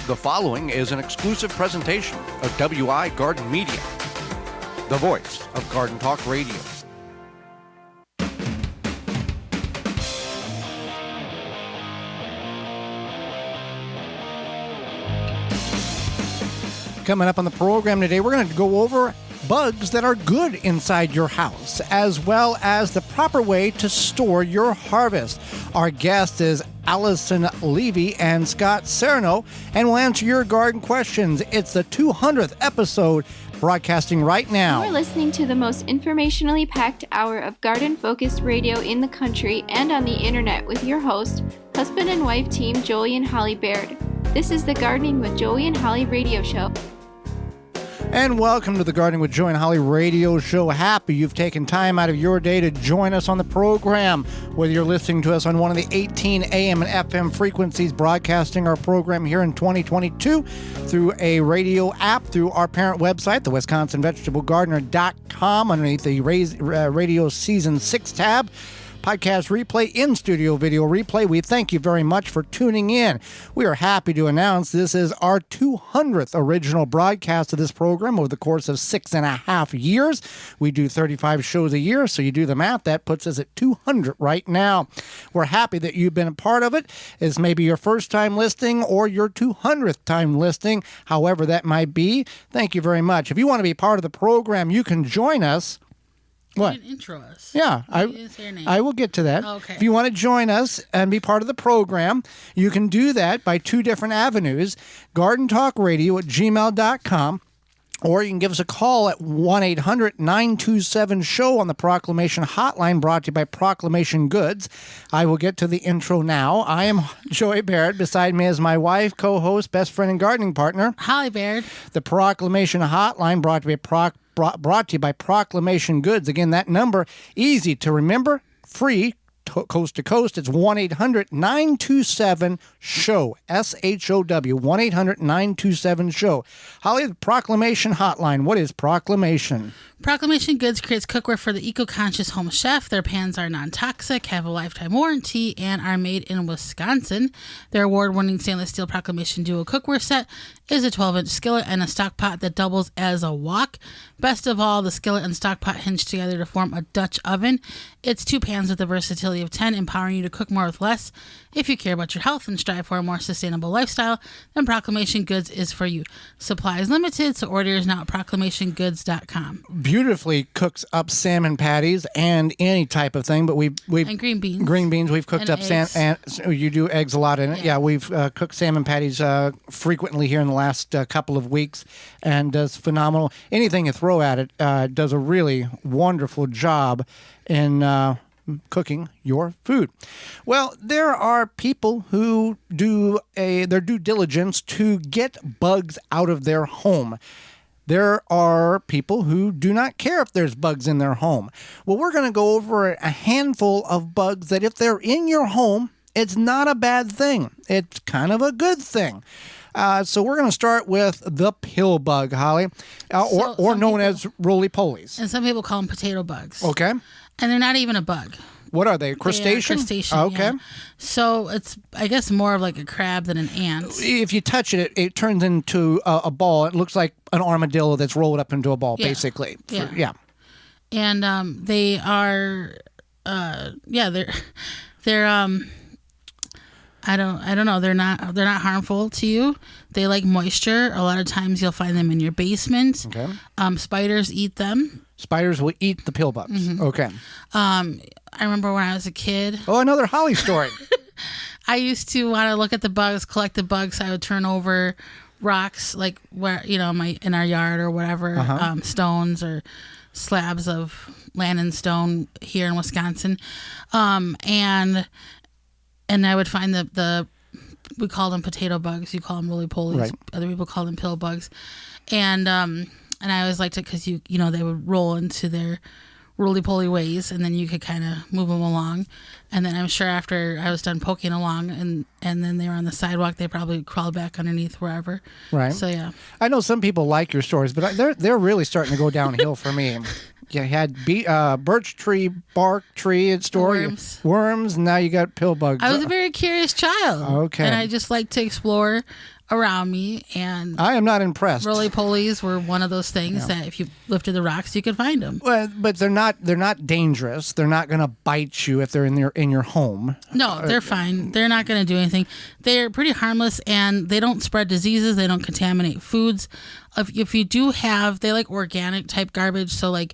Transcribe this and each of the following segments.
The following is an exclusive presentation of WI Garden Media, the voice of Garden Talk Radio. Coming up on the program today, we're going to go over bugs that are good inside your house, as well as the proper way to store your harvest. Our guest is Allyson, Levy, and Scott Serrano, and we'll answer your garden questions. It's the 200th episode, broadcasting right now. You're listening to the most informationally packed hour of garden-focused radio in the country and on the internet with your host, husband and wife team Joey and Holly Baird. This is the Gardening with Joey and Holly radio show. And welcome to the Gardening with Joey and Holly radio show. Happy you've taken time out of your day to join us on the program. Whether you're listening to us on one of the 18 AM and FM frequencies broadcasting our program here in 2022 through a radio app, through our parent website, the WisconsinVegetableGardener.com, underneath the Radio Season 6 tab. Podcast replay, in-studio video replay. We thank you very much for tuning in. We are happy to announce this is our 200th original broadcast of this program over the course of 6.5 years. We do 35 shows a year, so you do the math. That puts us at 200 right now. We're happy that you've been a part of it. It's maybe your first time listening or your 200th time listening, however that might be. Thank you very much. If you want to be part of the program, you can join us. What? You can intro us. Yeah, I will get to that. Okay. If you want to join us and be part of the program, you can do that by two different avenues. GardenTalkRadio@gmail.com, or you can give us a call at 1-800-927-SHOW on the Proclamation Hotline, brought to you by Proclamation Goods. I will get to the intro now. I am Joey Baird. Beside me is my wife, co-host, best friend, and gardening partner, Holly Baird. The Proclamation Hotline, brought to you by Proclamation Goods. Again, that number, easy to remember, free, coast to coast. It's 1-800-927-SHOW, S-H-O-W, 1-800-927-SHOW. Holly, the Proclamation Hotline. What is Proclamation? Proclamation Goods creates cookware for the eco-conscious home chef. Their pans are non-toxic, have a lifetime warranty, and are made in Wisconsin. Their award-winning stainless steel Proclamation Duo cookware set is a 12-inch skillet and a stock pot that doubles as a wok. Best of all, the skillet and stock pot hinge together to form a Dutch oven. It's two pans with the versatility of 10, empowering you to cook more with less. If you care about your health and strive for a more sustainable lifestyle, then Proclamation Goods is for you. Supply is limited, so order is now at proclamationgoods.com. Beautifully cooks up salmon patties and any type of thing, but and green beans. Green beans. We've cooked and up eggs. You do eggs a lot in it. Yeah, we've cooked salmon patties frequently here in the last couple of weeks, and does phenomenal. Anything you throw at it does a really wonderful job in cooking your food. Well, there are people who do their due diligence to get bugs out of their home. There are people who do not care if there's bugs in their home. Well, we're going to go over a handful of bugs that if they're in your home, it's not a bad thing. It's kind of a good thing. So we're going to start with the pill bug, Holly, or known as roly-polies. And some people call them potato bugs. Okay. And they're not even a bug. What are they? Crustacean? They are crustacean, okay. Yeah. So it's, I guess, more of like a crab than an ant. If you touch it, it turns into a ball. It looks like an armadillo that's rolled up into a ball, basically. Yeah. And they are, they're I don't know. They're not harmful to you. They like moisture. A lot of times you'll find them in your basement. Okay. Spiders eat them. Spiders will eat the pill bugs. Mm-hmm. Okay. I remember when I was a kid. Oh, another Holly story. I used to want to look at the bugs, collect the bugs. I would turn over rocks, like where in our yard or whatever, stones or slabs of land and stone here in Wisconsin, and I would find we call them potato bugs. You call them roly-polies. Right. Other people call them pill bugs, and I always liked it because they would roll into their roly-poly ways, and then you could kind of move them along. And then I'm sure after I was done poking along and then they were on the sidewalk, they probably crawled back underneath wherever. Right. So, yeah. I know some people like your stories, but they're really starting to go downhill for me. You had birch tree, bark tree at store. Worms. And now you got pill bugs. I was a very curious child. Okay. And I just like to explore around me, and I am not impressed. roly-polies were one of those things that if you lifted the rocks, you could find them. Well, but they're not dangerous. They're not going to bite you if they're in your home. No, they're fine. They're not going to do anything. They're pretty harmless, and they don't spread diseases. They don't contaminate foods. If you do have, they like organic type garbage. So like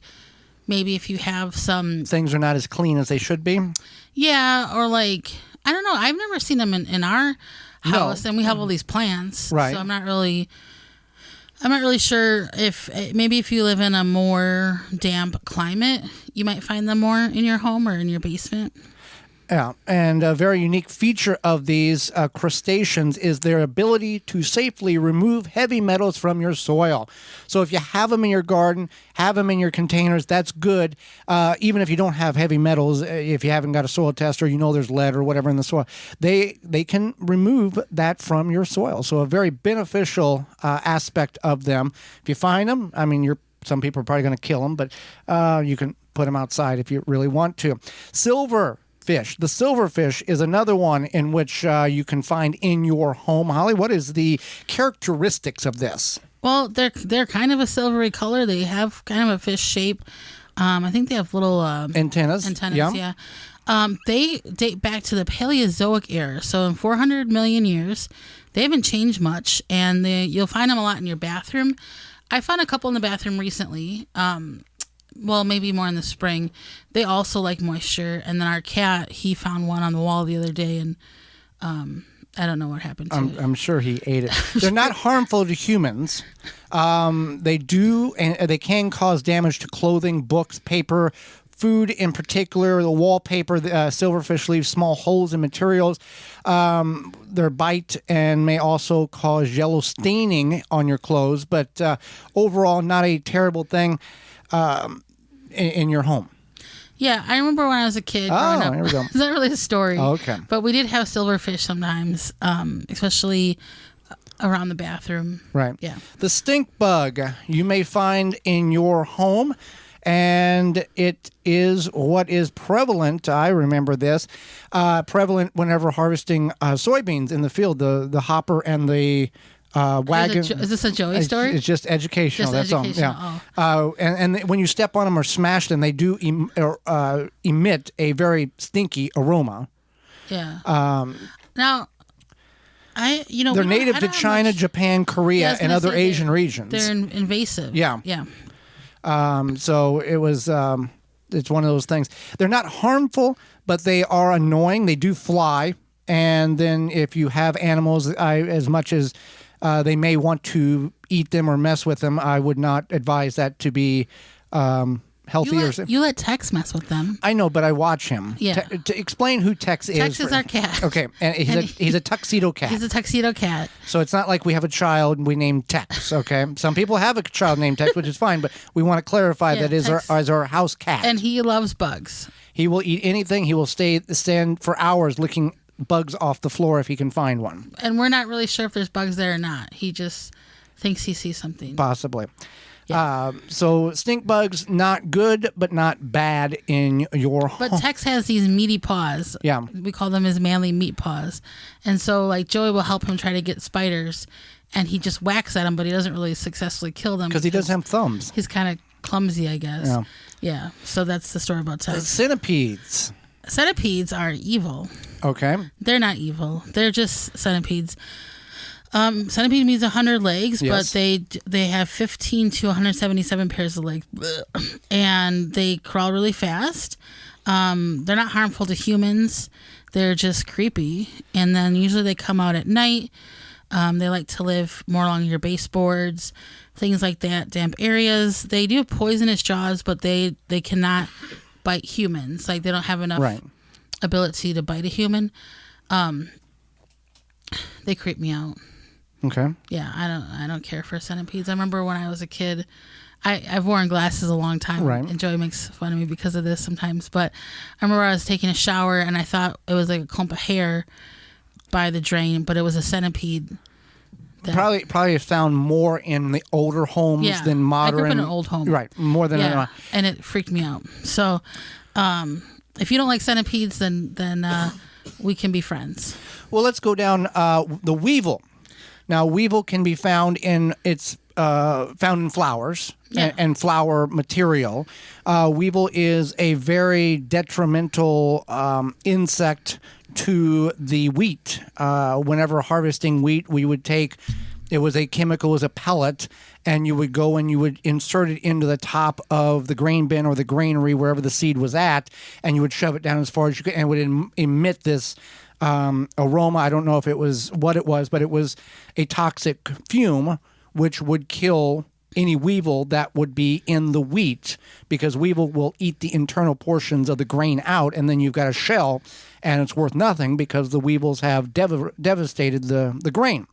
maybe if you have some things are not as clean as they should be. Yeah, or like I don't know. I've never seen them in our house, and we have all these plants. Right. So I'm not really sure if maybe if you live in a more damp climate, you might find them more in your home or in your basement. Yeah, and a very unique feature of these crustaceans is their ability to safely remove heavy metals from your soil. So if you have them in your garden, have them in your containers, that's good. Even if you don't have heavy metals, if you haven't got a soil test or you know there's lead or whatever in the soil, they can remove that from your soil. So a very beneficial aspect of them. If you find them, I mean, some people are probably going to kill them, but you can put them outside if you really want to. Silverfish. The silverfish is another one in which you can find in your home. Holly, what is the characteristics of this? Well, they're kind of a silvery color. They have kind of a fish shape. I think they have little antennas. Yeah. They date back to the Paleozoic era. So in 400 million years, they haven't changed much, and you'll find them a lot in your bathroom. I found a couple in the bathroom recently. Well, maybe more in the spring. They also like moisture. And then our cat, he found one on the wall the other day, and I don't know what happened to it. I'm sure he ate it. They're not harmful to humans. They can cause damage to clothing, books, paper, food in particular. The wallpaper, silverfish leaves small holes in materials. Their bite and may also cause yellow staining on your clothes, but overall, not a terrible thing in your home. Yeah, I remember when I was a kid growing up. Here we go. It's not really a story. Oh, okay. But we did have silverfish sometimes, especially around the bathroom. Right. Yeah. The stink bug you may find in your home, and it is what is prevalent. I remember this. Prevalent whenever harvesting soybeans in the field, the hopper and the wagon. Is this a Joey story? It's just educational. Just that's educational. all. Yeah. And when you step on them or smash them, they do emit a very stinky aroma. Yeah. Now, they're native to China, Japan, Korea, and other Asian regions. They're invasive. Yeah. Yeah. So it was. It's one of those things. They're not harmful, but they are annoying. They do fly, and then if you have animals, as much as they may want to eat them or mess with them, I would not advise that to be healthy. You let Tex mess with them. I know, but I watch him. Yeah. To explain who Tex is. Tex is our cat. Okay, and he's a tuxedo cat. He's a tuxedo cat. So it's not like we have a child and we name Tex, okay? Some people have a child named Tex, which is fine, but we want to clarify that is our house cat. And he loves bugs. He will eat anything. He will stand for hours licking bugs off the floor if he can find one. And we're not really sure if there's bugs there or not. He just thinks he sees something. Possibly. Yeah. So stink bugs, not good, but not bad in your home. But Tex has these meaty paws. Yeah. We call them his manly meat paws. And so like Joey will help him try to get spiders, and he just whacks at them, but he doesn't really successfully kill them. Because he doesn't have thumbs. He's kind of clumsy, I guess. Yeah. Yeah. So that's the story about Tex. Centipedes. Centipedes are evil. Okay. They're not evil. They're just centipedes. Centipede means 100 legs, yes. but they have 15 to 177 pairs of legs, and they crawl really fast. They're not harmful to humans. They're just creepy, and then usually they come out at night. They like to live more along your baseboards, things like that, damp areas. They do have poisonous jaws, but they cannot bite humans. Like they don't have enough ability to bite a human. They creep me out. Okay. Yeah, I don't care for centipedes. I remember when I was a kid, I've worn glasses a long time, and Joey makes fun of me because of this sometimes. But I remember I was taking a shower and I thought it was like a clump of hair by the drain, but it was a centipede Probably found more in the older homes than modern. I grew up in an old home. Right, more than and it freaked me out. So, if you don't like centipedes, then we can be friends. Well, let's go down the weevil. Now, weevil can be found in flowers and flower material. Weevil is a very detrimental insect to the wheat. Whenever harvesting wheat, we would take, it was a chemical, as a pellet, and you would go and you would insert it into the top of the grain bin or the granary, wherever the seed was at, and you would shove it down as far as you could, and it would emit this aroma. I don't know if it was what it was, but it was a toxic fume which would kill any weevil that would be in the wheat, because weevil will eat the internal portions of the grain out, and then you've got a shell, and it's worth nothing because the weevils have devastated the grain.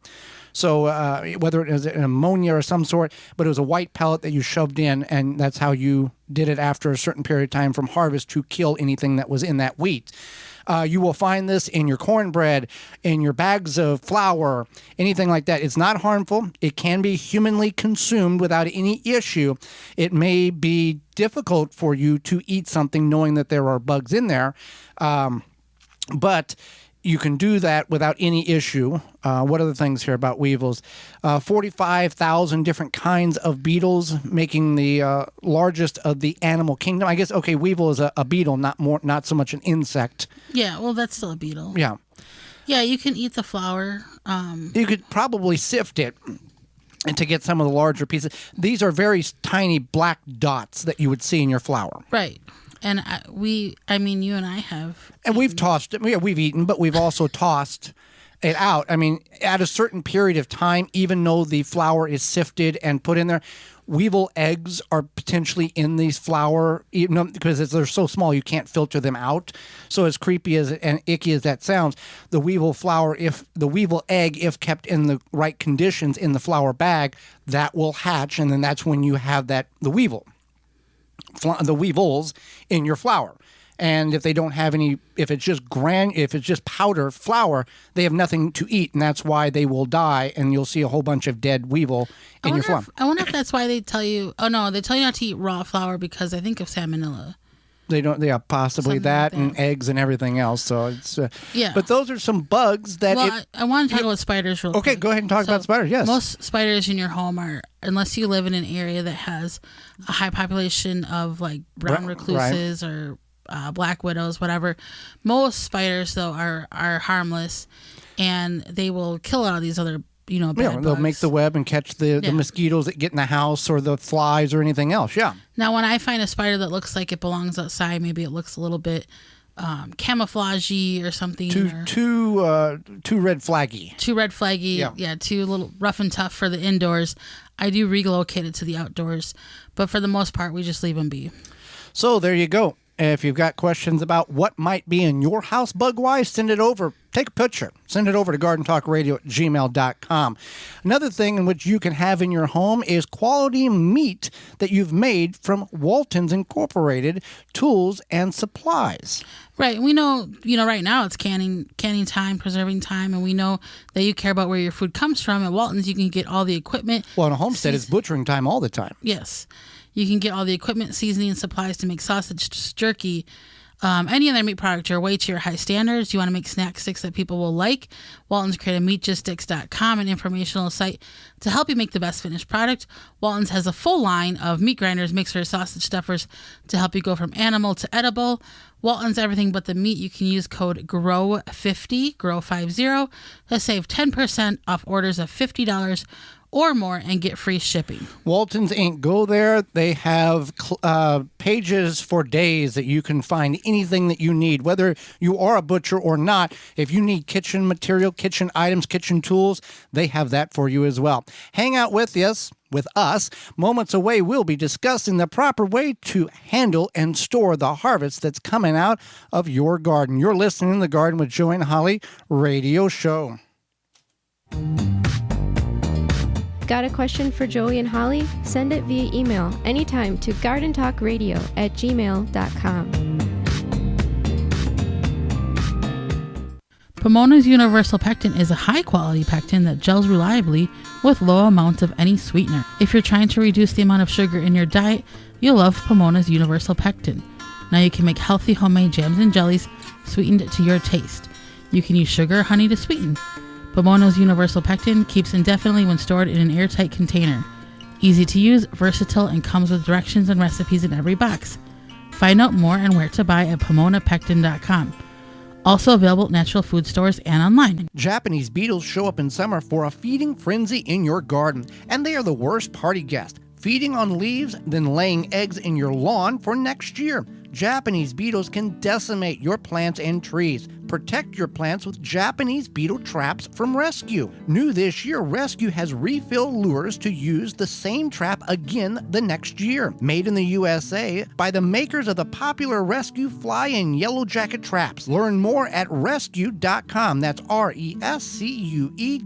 So whether it was an ammonia or some sort, but it was a white pellet that you shoved in, and that's how you did it after a certain period of time from harvest to kill anything that was in that wheat. You will find this in your cornbread, in your bags of flour, anything like that. It's not harmful. It can be humanly consumed without any issue. It may be difficult for you to eat something knowing that there are bugs in there, but you can do that without any issue. What are the things here about weevils? 45,000 different kinds of beetles, making the largest of the animal kingdom. I guess, okay, weevil is a beetle, not so much an insect. Yeah, well, that's still a beetle. Yeah. Yeah, you can eat the flour. You could probably sift it and to get some of the larger pieces. These are very tiny black dots that you would see in your flour. Right. And you and I have. And we've tossed it. Yeah, we've eaten, but we've also tossed it out. I mean, at a certain period of time, even though the flour is sifted and put in there, weevil eggs are potentially in these flour, because they're so small you can't filter them out. So as creepy and icky as that sounds, the weevil egg, if kept in the right conditions in the flour bag, that will hatch, and then that's when you have the weevils in your flour. And if they don't have any, if it's just powder flour, they have nothing to eat, and that's why they will die, and you'll see a whole bunch of dead weevil in your flour. I wonder if that's why they tell you, they tell you not to eat raw flour because I think of salmonella. They don't. Yeah, possibly that, and eggs and everything else. So it's But those are some bugs that. Well, I want to talk about spiders real quick. Okay, go ahead and talk about spiders. Yes. Most spiders in your home are, unless you live in an area that has a high population of like brown recluses or black widows, whatever. Most spiders though are harmless, and they will kill all these other bad bugs. They'll make the web and catch the mosquitoes that get in the house or the flies or anything else. Yeah. Now, when I find a spider that looks like it belongs outside, maybe it looks a little bit camouflagey or something. Too red flaggy. Too red flaggy. Yeah. Too little rough and tough for the indoors. I do relocate it to the outdoors, but for the most part, we just leave them be. So there you go. If you've got questions about what might be in your house bug-wise, send it over. Take a picture. Send it over to gardentalkradio@gmail.com. Another thing in which you can have in your home is quality meat that you've made from Walton's Incorporated tools and supplies. Right. We know, right now it's canning time, preserving time, and we know that you care about where your food comes from. At Walton's, you can get all the equipment. Well, in a homestead, it's butchering time all the time. Yes. You can get all the equipment, seasoning, and supplies to make sausage, jerky, any other meat product your way to your high standards. You want to make snack sticks that people will like. Walton's created meatgiststicks.com, an informational site to help you make the best finished product. Walton's has a full line of meat grinders, mixers, sausage stuffers to help you go from animal to edible. Walton's everything but the meat. You can use code GROW50, GROW50, to save 10% off orders of $50 or more and get free shipping. Walton's Inc. Go there. They have pages for days that you can find anything that you need, whether you are a butcher or not. If you need kitchen material, kitchen items, kitchen tools, they have that for you as well. Hang out with us. Moments away, we'll be discussing the proper way to handle and store the harvest that's coming out of your garden. You're listening to The Garden with Joey and Holly radio show. Got a question for Joey and Holly? Send it via email anytime to gardentalkradio@gmail.com. Pomona's Universal Pectin is a high-quality pectin that gels reliably with low amounts of any sweetener. If you're trying to reduce the amount of sugar in your diet, you'll love Pomona's Universal Pectin. Now you can make healthy homemade jams and jellies sweetened to your taste. You can use sugar or honey to sweeten. Pomona's Universal Pectin keeps indefinitely when stored in an airtight container. Easy to use, versatile, and comes with directions and recipes in every box. Find out more and where to buy at PomonaPectin.com. Also available at natural food stores and online. Japanese beetles show up in summer for a feeding frenzy in your garden, and they are the worst party guest, feeding on leaves, then laying eggs in your lawn for next year. Japanese beetles can decimate your plants and trees. Protect your plants with Japanese beetle traps from Rescue. New this year, Rescue has refill lures to use the same trap again the next year. Made in the USA by the makers of the popular Rescue Fly and Yellow Jacket traps. Learn more at rescue.com. That's RESCUE.com.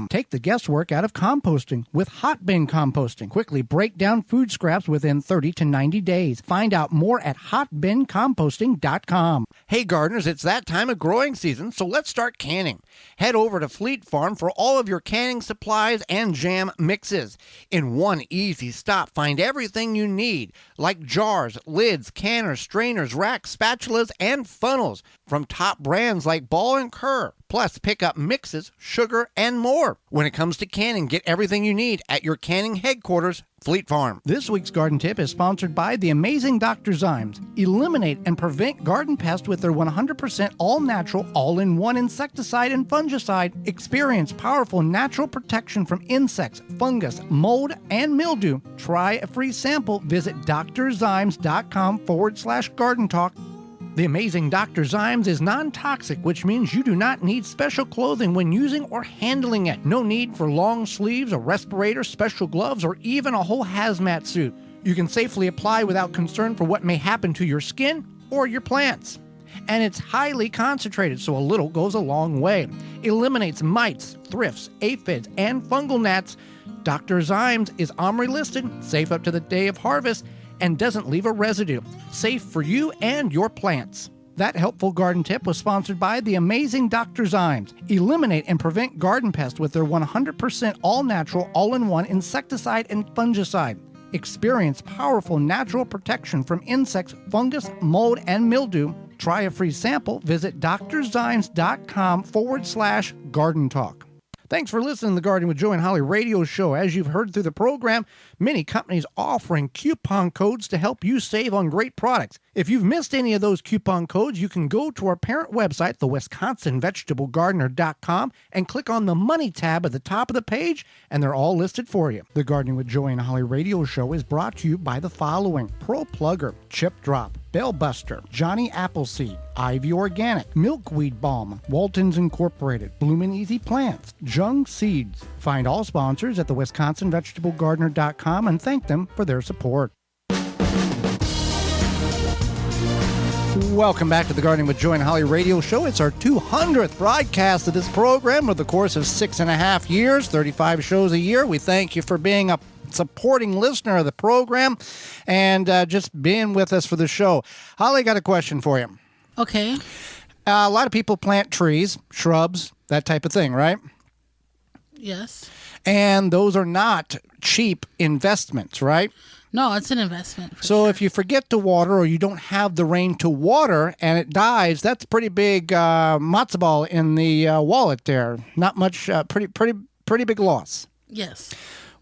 Take the guesswork out of composting with hot bin composting. Quickly break down food scraps within 30 to 90 days. Find out more at hotbincomposting.com. Hey gardeners, it's that time of growing season, so let's start canning. Head over to Fleet Farm for all of your canning supplies and jam mixes. In one easy stop, find everything you need, like jars, lids, canners, strainers, racks, spatulas, and funnels from top brands like Ball & Kerr. Plus, pick up mixes, sugar, and more. When it comes to canning, get everything you need at your canning headquarters, Fleet Farm. This week's garden tip is sponsored by the amazing Dr. Zymes. Eliminate and prevent garden pests with their 100% all-natural, all-in-one insecticide and fungicide. Experience powerful natural protection from insects, fungus, mold, and mildew. Try a free sample. Visit drzymes.com/garden talk. The amazing Dr. Zymes is non-toxic, which means you do not need special clothing when using or handling it. No need for long sleeves, a respirator, special gloves, or even a whole hazmat suit. You can safely apply without concern for what may happen to your skin or your plants. And it's highly concentrated, so a little goes a long way. Eliminates mites, thrifts, aphids, and fungal gnats. Dr. Zymes is OMRI listed, safe up to the day of harvest, and doesn't leave a residue. Safe for you and your plants. That helpful garden tip was sponsored by the amazing Dr. Zymes. Eliminate and prevent garden pests with their 100% all-natural, all-in-one insecticide and fungicide. Experience powerful natural protection from insects, fungus, mold, and mildew. Try a free sample. Visit drzymes.com/garden talk. Thanks for listening to the Gardening with Joe and Holly radio show. As you've heard through the program, many companies offering coupon codes to help you save on great products. If you've missed any of those coupon codes, you can go to our parent website, thewisconsinvegetablegardener.com, and click on the Money tab at the top of the page, and they're all listed for you. The Gardening with Joe and Holly radio show is brought to you by the following: Pro Plugger, Chip Drop, Bellbuster, Johnny Appleseed, Ivy Organic, Milkweed Balm, Walton's Incorporated, Bloomin' Easy Plants, Jung Seeds. Find all sponsors at thewisconsinvegetablegardener.com and thank them for their support. Welcome back to the Gardening with Joe and Holly radio show. It's our 200th broadcast of this program over the course of 6.5 years, 35 shows a year. We thank you for being a supporting listener of the program and just being with us for the show. Holly, got a question for you. Okay. A lot of people plant trees, shrubs, that type of thing, right? Yes. And those are not cheap investments, right? No, it's an investment. So if you forget to water or you don't have the rain to water and it dies, that's pretty big matzo ball in the wallet there. Not much, pretty big loss. Yes.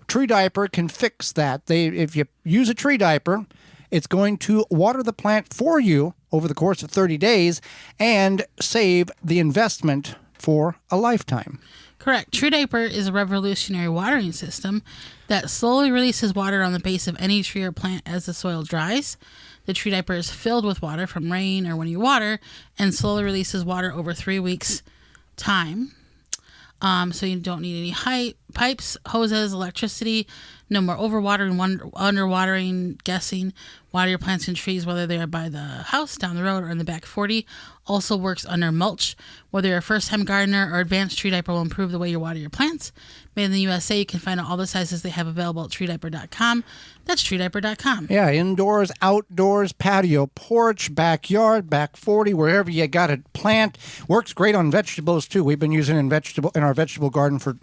Tree diaper can fix that. If you use a tree diaper, it's going to water the plant for you over the course of 30 days and save the investment for a lifetime. Correct. Tree diaper is a revolutionary watering system that slowly releases water on the base of any tree or plant as the soil dries. The tree diaper is filled with water from rain or when you water and slowly releases water over 3 weeks' time. So you don't need any height pipes, hoses, electricity. No more overwatering, underwatering, guessing. Water your plants and trees, whether they are by the house, down the road, or in the back 40. Also works under mulch. Whether you're a first-time gardener or advanced tree diaper will improve the way you water your plants. Made in the USA, you can find out all the sizes they have available at treediaper.com. That's treediaper.com. Yeah, indoors, outdoors, patio, porch, backyard, back 40, wherever you got a plant. Works great on vegetables, too. We've been using it in our vegetable garden for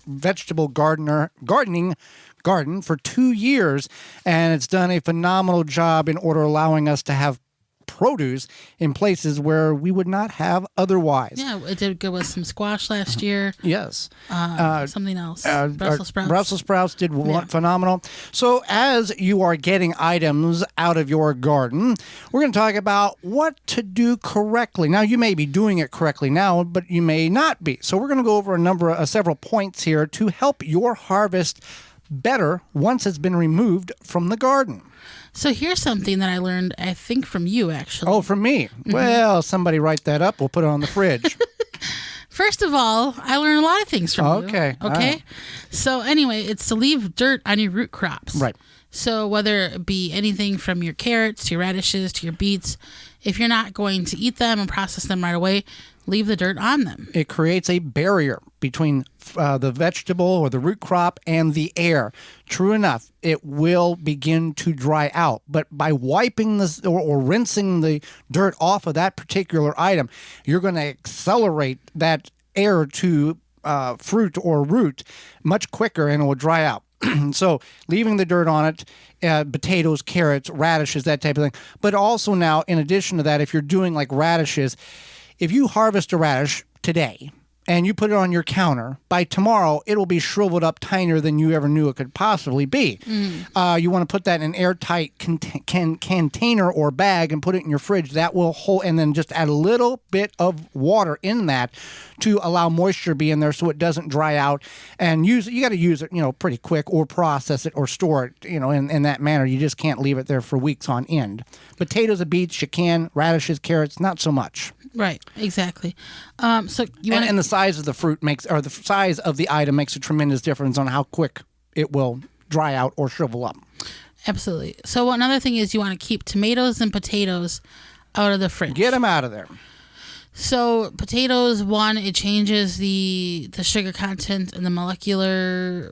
garden for 2 years, and it's done a phenomenal job in order allowing us to have produce in places where we would not have otherwise. Yeah, it did good with some squash last year. Yes. Something else. Brussels sprouts. Brussels sprouts did phenomenal. So as you are getting items out of your garden, we're going to talk about what to do correctly. Now, you may be doing it correctly now, but you may not be. So we're going to go over several points here to help your harvest better once it's been removed from the garden. So here's something that I learned, I think, from you, actually. Oh, from me? Mm-hmm. Well, somebody write that up. We'll put it on the fridge. First of all, I learned a lot of things from you. Okay. Okay. So anyway, it's to leave dirt on your root crops. Right. So whether it be anything from your carrots to your radishes to your beets, if you're not going to eat them and process them right away, leave the dirt on them. It creates a barrier between the vegetable or the root crop and the air. True enough, it will begin to dry out. But by wiping this or rinsing the dirt off of that particular item, you're going to accelerate that air to fruit or root much quicker, and it will dry out. So leaving the dirt on it, potatoes, carrots, radishes, that type of thing. But also now, in addition to that, if you're doing like radishes, if you harvest a radish today and you put it on your counter, by tomorrow it'll be shriveled up tinier than you ever knew it could possibly be. You want to put that in an airtight container or bag and put it in your fridge. That will hold, and then just add a little bit of water in that to allow moisture to be in there so it doesn't dry out. And you got to use it, pretty quick, or process it or store it, in that manner. You just can't leave it there for weeks on end. Potatoes and beets, you can. Radishes, carrots, not so much. Right, exactly. So and the size of the fruit the size of the item makes a tremendous difference on how quick it will dry out or shrivel up. Absolutely. So another thing is you want to keep tomatoes and potatoes out of the fridge. Get them out of there. So potatoes, it changes the sugar content and the molecular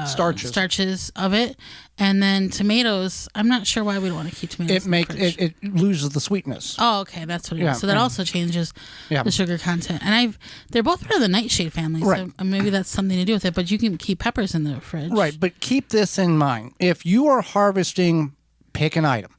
starches of it. And then tomatoes, I'm not sure why we don't want to keep tomatoes. It loses the sweetness. Oh, okay, that's what it is. So that also changes the sugar content. And they're both part of the nightshade family, right. So maybe that's something to do with it. But you can keep peppers in the fridge. Right, but keep this in mind. If you are harvesting, pick an item,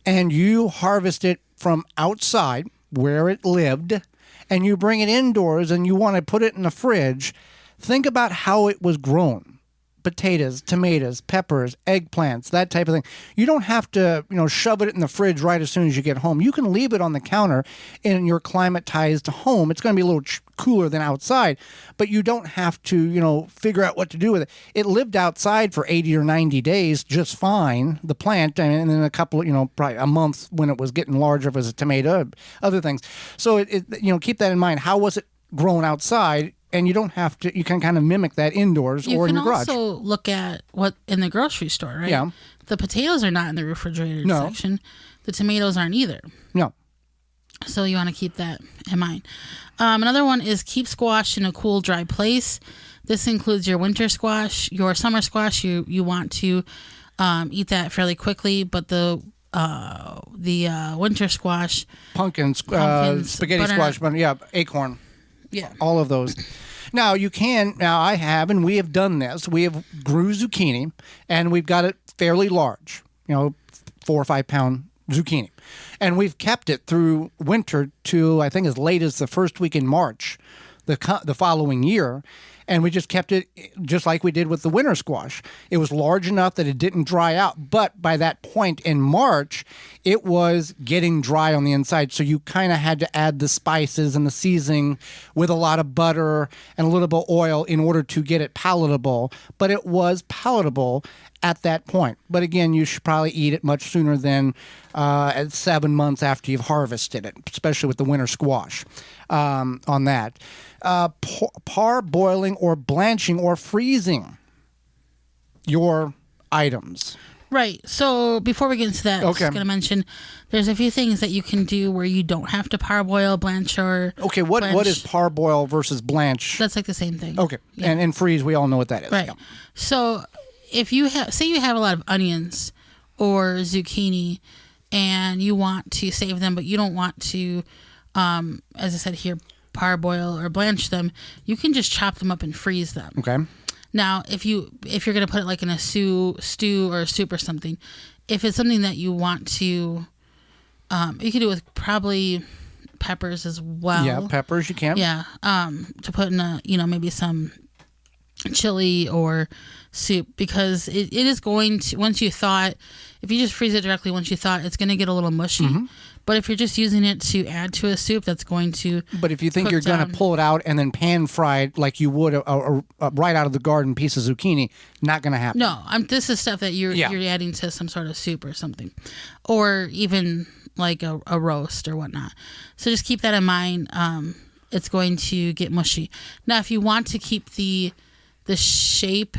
and you harvest it from outside where it lived, and you bring it indoors and you want to put it in the fridge, think about how it was grown. Potatoes, tomatoes, peppers, eggplants, that type of thing. You don't have to, shove it in the fridge right as soon as you get home. You can leave it on the counter in your climatized home. It's going to be a little cooler than outside, but you don't have to, figure out what to do with it. It lived outside for 80 or 90 days just fine, the plant, and then a couple, probably a month when it was getting larger, if it was a tomato, other things. So, keep that in mind. How was it grown outside? And you don't have to, you can kind of mimic that indoors or in your garage. You can also look at what in the grocery store, right? Yeah. The potatoes are not in the refrigerated section. The tomatoes aren't either. No. So you want to keep that in mind. Another one is keep squash in a cool, dry place. This includes your winter squash, your summer squash. You want to eat that fairly quickly, but the winter squash, pumpkins, spaghetti squash, acorn. Yeah. All of those. Now, I have, and we have done this. We have grew zucchini, and we've got it fairly large, 4 or 5 pound zucchini. And we've kept it through winter to, I think, as late as the first week in March, the following year. And we just kept it just like we did with the winter squash. It was large enough that it didn't dry out. But by that point in March, it was getting dry on the inside. So you kind of had to add the spices and the seasoning with a lot of butter and a little bit of oil in order to get it palatable. But it was palatable at that point. But again, you should probably eat it much sooner than at 7 months after you've harvested it, especially with the winter squash on that. Parboiling or blanching or freezing your items. Right. So before we get into that, I'm just going to mention there's a few things that you can do where you don't have to parboil, blanch, or what is parboil versus blanch? That's like the same thing. Okay. Yeah. And freeze, we all know what that is. Right. Yeah. So if you say you have a lot of onions or zucchini and you want to save them, but you don't want to, as I said here, parboil or blanch them, you can just chop them up and freeze them. Okay. Now, if you're going to put it like in a stew or a soup or something, if it's something that you want to, you can do it with probably peppers as well. Yeah, peppers you can. Yeah, to put in maybe some chili or soup, because it is going to, once you thaw it, if you just freeze it directly once you thaw it, it's going to get a little mushy. Mm-hmm. But if you're just using it to add to a soup, that's going to. But if you think you're going to pull it out and then pan fry it like you would a right out of the garden piece of zucchini, not going to happen. No, this is stuff that you're adding to some sort of soup or something, or even like a roast or whatnot. So just keep that in mind. It's going to get mushy. Now, if you want to keep the shape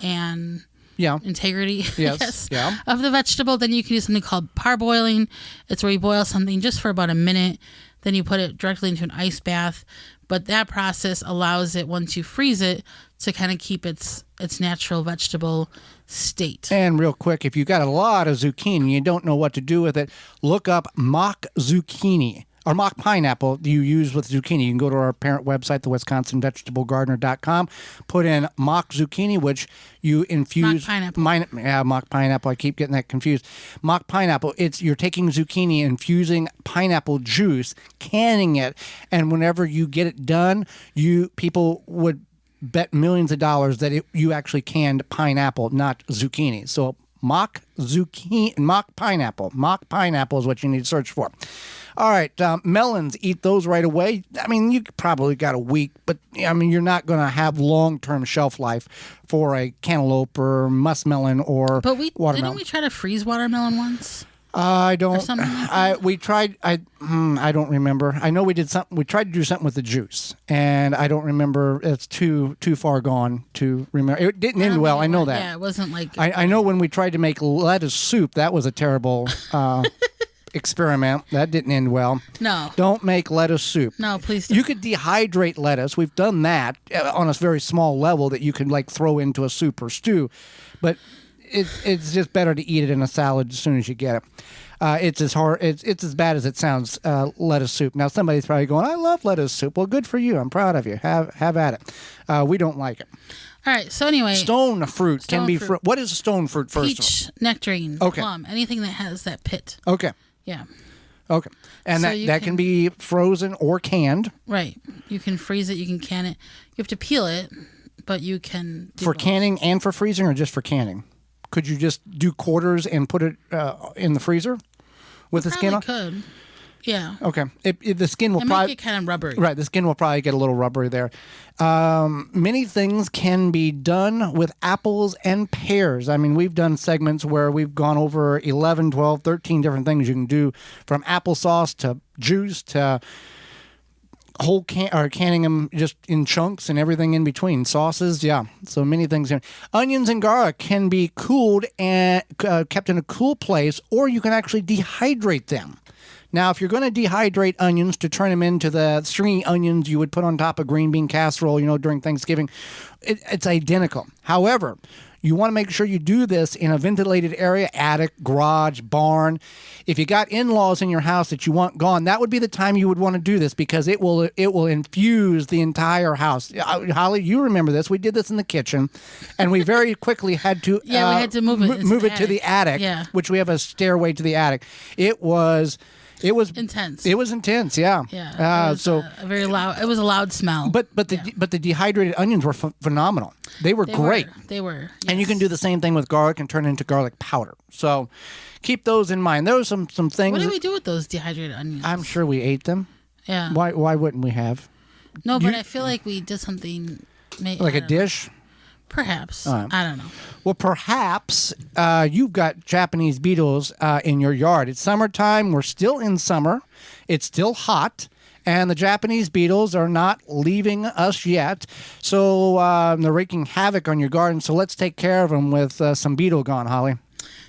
and integrity of the vegetable, then you can do something called parboiling. It's where you boil something just for about a minute, then you put it directly into an ice bath. But that process allows it, once you freeze it, to kind of keep its natural vegetable state. And real quick, if you got a lot of zucchini and you don't know what to do with it, look up mock zucchini. Or mock pineapple you use with zucchini. You can go to our parent website, the WisconsinVegetableGardener.com, put in mock zucchini, which you infuse. Mock pineapple. Mock pineapple. I keep getting that confused. Mock pineapple, you're taking zucchini, infusing pineapple juice, canning it, and whenever you get it done, people would bet millions of dollars that you actually canned pineapple, not zucchini. So mock pineapple. Mock pineapple is what you need to search for. All right, melons, eat those right away. I mean, you probably got a week, but I mean, you're not going to have long-term shelf life for a cantaloupe or muskmelon or watermelon. Didn't we try to freeze watermelon once? I don't. Or something like that? We tried. I don't remember. I know we did something. We tried to do something with the juice, and I don't remember. It's too far gone to remember. It didn't end well. I know that. Yeah, it wasn't like. I know when we tried to make lettuce soup, that was a terrible experiment. That didn't end well. No. Don't make lettuce soup. No, please don't. You could dehydrate lettuce. We've done that on a very small level that you can like throw into a soup or stew, but it's just better to eat it in a salad as soon as you get it. It's as bad as it sounds. Lettuce soup. Now somebody's probably going, "I love lettuce soup." Well, good for you. I'm proud of you. Have at it. We don't like it. All right. So anyway, stone fruit can be fruit. What is stone fruit first? Peach, nectarine, plum, anything that has that pit. Okay. Yeah. Okay. And so that can be frozen or canned. Right. You can freeze it. You can can it. You have to peel it, but you can do for both. Canning and for freezing, or just for canning? Could you just do quarters and put it in the freezer with the skin on? Could. Yeah. Okay. The skin will probably get kind of rubbery. Right. The skin will probably get a little rubbery there. Many things can be done with apples and pears. I mean, we've done segments where we've gone over 11, 12, 13 different things you can do, from applesauce to juice to whole canning them just in chunks and everything in between. Sauces, yeah. So many things. Onions and garlic can be cooled and kept in a cool place, or you can actually dehydrate them. Now, if you're going to dehydrate onions to turn them into the stringy onions you would put on top of green bean casserole, during Thanksgiving, it's identical. However, you want to make sure you do this in a ventilated area, attic, garage, barn. If you got in-laws in your house that you want gone, that would be the time you would want to do this, because it will infuse the entire house. Holly, you remember this. We did this in the kitchen, and we very quickly had to we had to move it to the attic, which we have a stairway to the attic. It was intense. It was intense, yeah. Yeah. It was a very loud. It was a loud smell. But the dehydrated onions were phenomenal. They were great. They were. Yes. And you can do the same thing with garlic and turn it into garlic powder. So keep those in mind. There were some things. What did we do with those dehydrated onions? I'm sure we ate them. Yeah. Why wouldn't we have? No, but I feel like we did something. Like a dish. Perhaps. I don't know. Well, perhaps you've got Japanese beetles in your yard. It's summertime. We're still in summer. It's still hot. And the Japanese beetles are not leaving us yet. So they're wreaking havoc on your garden. So let's take care of them with some Beetle Gone, Holly.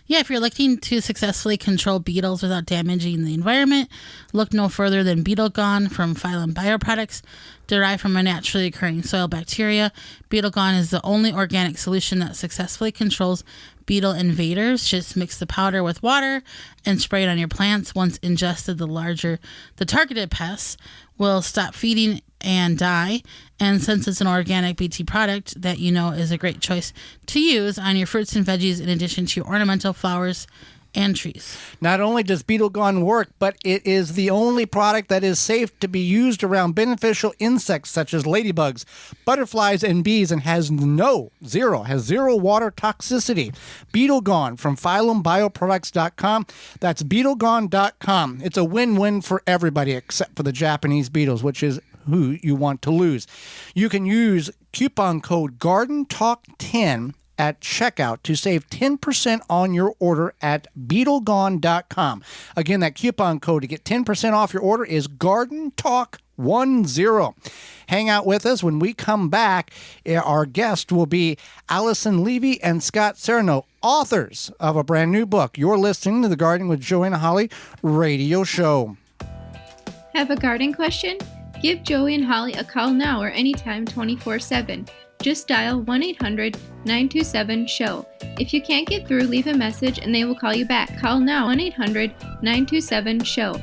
Yeah, if you're looking to successfully control beetles without damaging the environment, look no further than Beetle Gone from Phylum Bioproducts. Derived from a naturally occurring soil bacteria, Beetle Gone is the only organic solution that successfully controls beetle invaders. Just mix the powder with water and spray it on your plants. Once ingested, the targeted pests will stop feeding and die. And since it's an organic BT product that you know is a great choice to use on your fruits and veggies in addition to your ornamental flowers and trees. Not only does Beetle Gone work, but it is the only product that is safe to be used around beneficial insects such as ladybugs, butterflies, and bees, and has zero water toxicity. Beetle Gone from PhylumBioproducts.com. That's BeetleGone.com. It's a win-win for everybody except for the Japanese beetles, which is who you want to lose. You can use coupon code GardenTalk10 at checkout to save 10% on your order at BeetleGone.com. Again, that coupon code to get 10% off your order is GardenTalk10. Hang out with us. When we come back, our guest will be Allyson, Levy, and Scott Serrano, authors of a brand new book. You're listening to the Gardening with Joey and Holly radio show. Have a garden question? Give Joey and Holly a call now or anytime 24/7. Just dial 1-800-927-SHOW. If you can't get through, leave a message and they will call you back. Call now 1-800-927-SHOW.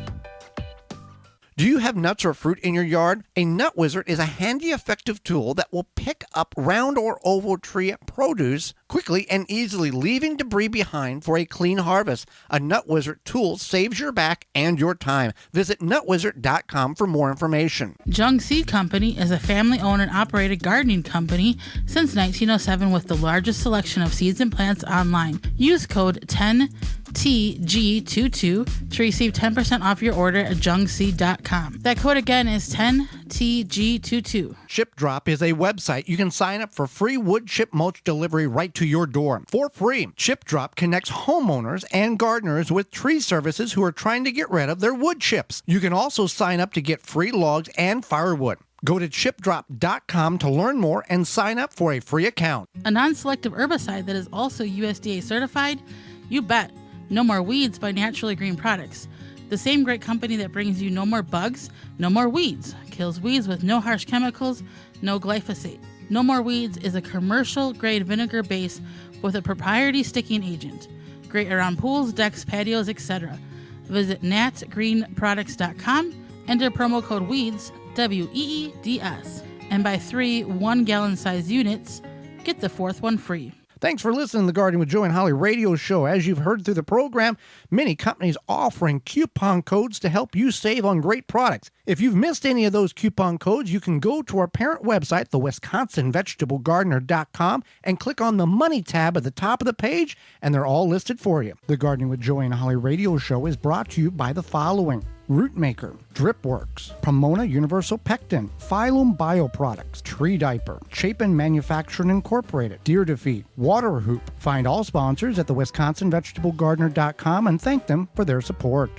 Do you have nuts or fruit in your yard? A Nut Wizard is a handy, effective tool that will pick up round or oval tree produce quickly and easily, leaving debris behind for a clean harvest. A Nut Wizard tool saves your back and your time. Visit nutwizard.com for more information. Jung Seed Company is a family-owned and operated gardening company since 1907 with the largest selection of seeds and plants online. Use code 10TG22 to receive 10% off your order at jungseed.com. That code again is 10TG22. Chip Drop is a website. You can sign up for free wood chip mulch delivery right to your door for free. Chip Drop connects homeowners and gardeners with tree services who are trying to get rid of their wood chips. You can also sign up to get free logs and firewood. Go to chipdrop.com to learn more and sign up for a free account. A non-selective herbicide that is also USDA certified? You bet. No More Weeds by Naturally Green Products. The same great company that brings you no more bugs, no more weeds. Kills weeds with no harsh chemicals, no glyphosate. No More Weeds is a commercial-grade vinegar base with a proprietary sticking agent. Great around pools, decks, patios, etc. Visit natgreenproducts.com, enter promo code WEEDS, WEEDS, and buy 3 1-gallon size units. Get the 4th one free. Thanks for listening to the Gardening with Joe and Holly radio show. As you've heard through the program, many companies offering coupon codes to help you save on great products. If you've missed any of those coupon codes, you can go to our parent website, the WisconsinVegetableGardener.com, and click on the Money tab at the top of the page, and they're all listed for you. The Gardening with Joe and Holly radio show is brought to you by the following: Rootmaker, Dripworks, Pomona Universal Pectin, Phylum Bioproducts, Tree Diaper, Chapin Manufacturing Incorporated, Deer Defeat, Water Hoop. Find all sponsors at the WisconsinVegetableGardener.com and thank them for their support.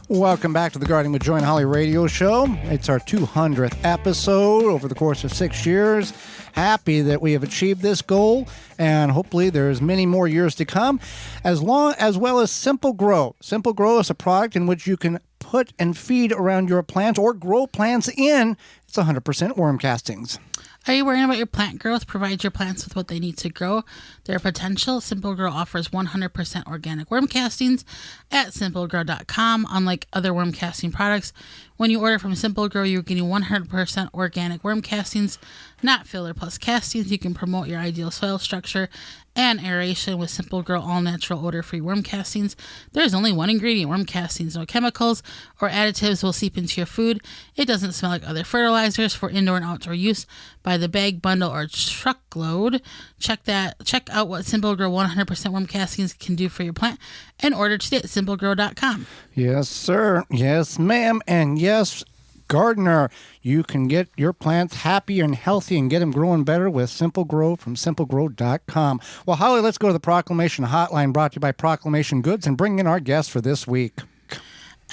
Welcome back to the Gardening with Joy and Holly radio show. It's our 200th episode over the course of 6 years. Happy that we have achieved this goal, and hopefully there's many more years to come, as well as Simple Grow. Simple Grow is a product in which you can put and feed around your plants or grow plants in. It's 100% worm castings. Are you worrying about your plant growth? Provide your plants with what they need to grow their potential. Simple Grow offers 100% organic worm castings at simplegrow.com. Unlike other worm casting products, when you order from Simple Grow, you're getting 100% organic worm castings, not filler plus castings. You can promote your ideal soil structure and aeration with Simple Grow all-natural odor-free worm castings. There's only one ingredient, worm castings. No chemicals or additives will seep into your food. It doesn't smell like other fertilizers for indoor and outdoor use. By the bag, bundle, or truckload. Check out what Simple Grow 100% worm castings can do for your plant and order today at simplegrow.com. Yes, sir. Yes, ma'am. And yes, gardener. You can get your plants happy and healthy and get them growing better with Simple Grow from simplegrow.com. Well, Holly, let's go to the Proclamation Hotline, brought to you by Proclamation Goods, and bring in our guest for this week.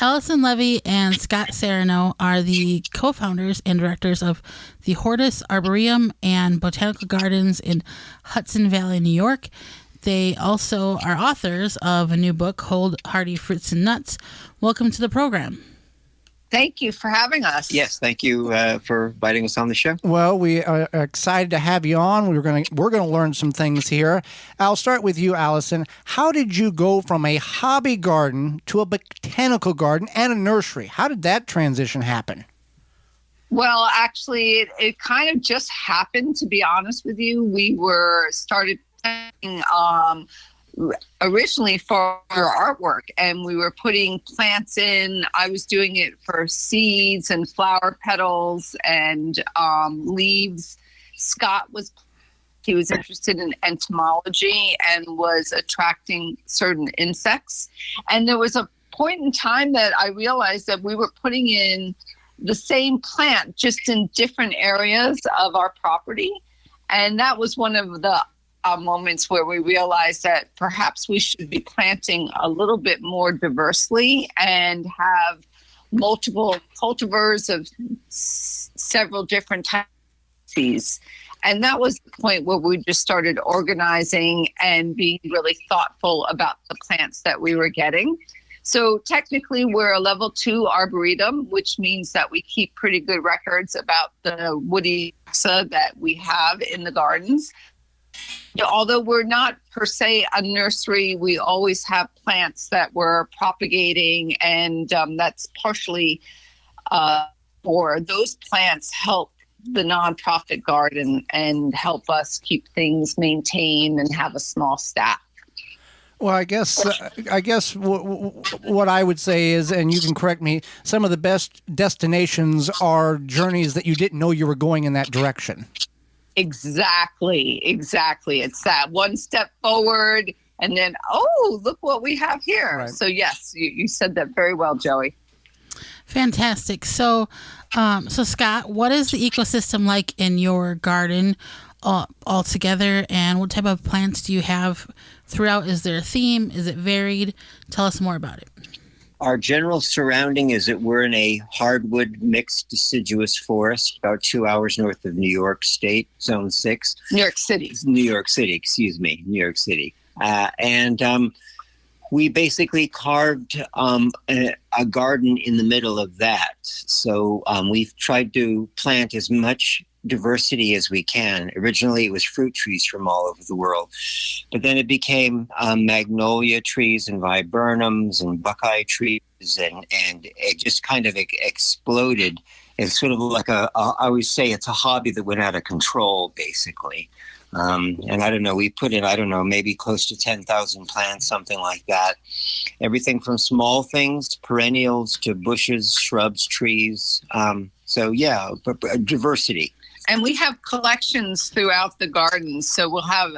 Allyson, Levy, and Scott Serrano are the co-founders and directors of the Hortus Arboretum and Botanical Gardens in Hudson Valley, New York. They also are authors of a new book, Cold Hardy Fruits and Nuts. Welcome to the program. Thank you for having us. Yes, thank you for inviting us on the show. Well, we are excited to have you on. We're going to learn some things here. I'll start with you, Allyson. How did you go from a hobby garden to a botanical garden and a nursery? How did that transition happen? Well, actually, it kind of just happened, to be honest with you. We started planting originally for artwork, and we were putting plants in. I was doing it for seeds and flower petals and leaves. Scott was interested in entomology and was attracting certain insects. And there was a point in time that I realized that we were putting in the same plant just in different areas of our property. And that was one of the moments where we realized that perhaps we should be planting a little bit more diversely and have multiple cultivars of several different types. And that was the point where we just started organizing and being really thoughtful about the plants that we were getting. So technically we're a level 2 arboretum, which means that we keep pretty good records about the woody taxa that we have in the gardens. Although we're not per se a nursery, we always have plants that we're propagating, and that's partially for those plants help the nonprofit garden and help us keep things maintained and have a small staff. Well, I guess what I would say is, and you can correct me, some of the best destinations are journeys that you didn't know you were going in that direction. Exactly. It's that one step forward and then, oh, look what we have here. Right. So yes, you said that very well, Joey. Fantastic. So Scott, what is the ecosystem like in your garden altogether, and what type of plants do you have throughout? Is there a theme? Is it varied? Tell us more about it. Our general surrounding is that we're in a hardwood mixed deciduous forest about 2 hours north of New York State, Zone 6. New York City, New York City. And we basically carved a garden in the middle of that. So we've tried to plant as much diversity as we can. Originally, it was fruit trees from all over the world, but then it became magnolia trees and viburnums and buckeye trees, and it just kind of exploded. It's sort of like I always say it's a hobby that went out of control, basically. And I don't know, we put in, maybe close to 10,000 plants, something like that. Everything from small things, to perennials, to bushes, shrubs, trees. So yeah, diversity. And we have collections throughout the garden. So we'll have,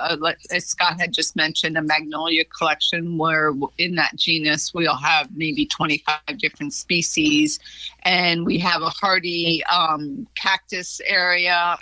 as Scott had just mentioned, a magnolia collection where in that genus we'll have maybe 25 different species. And we have a hardy cactus area,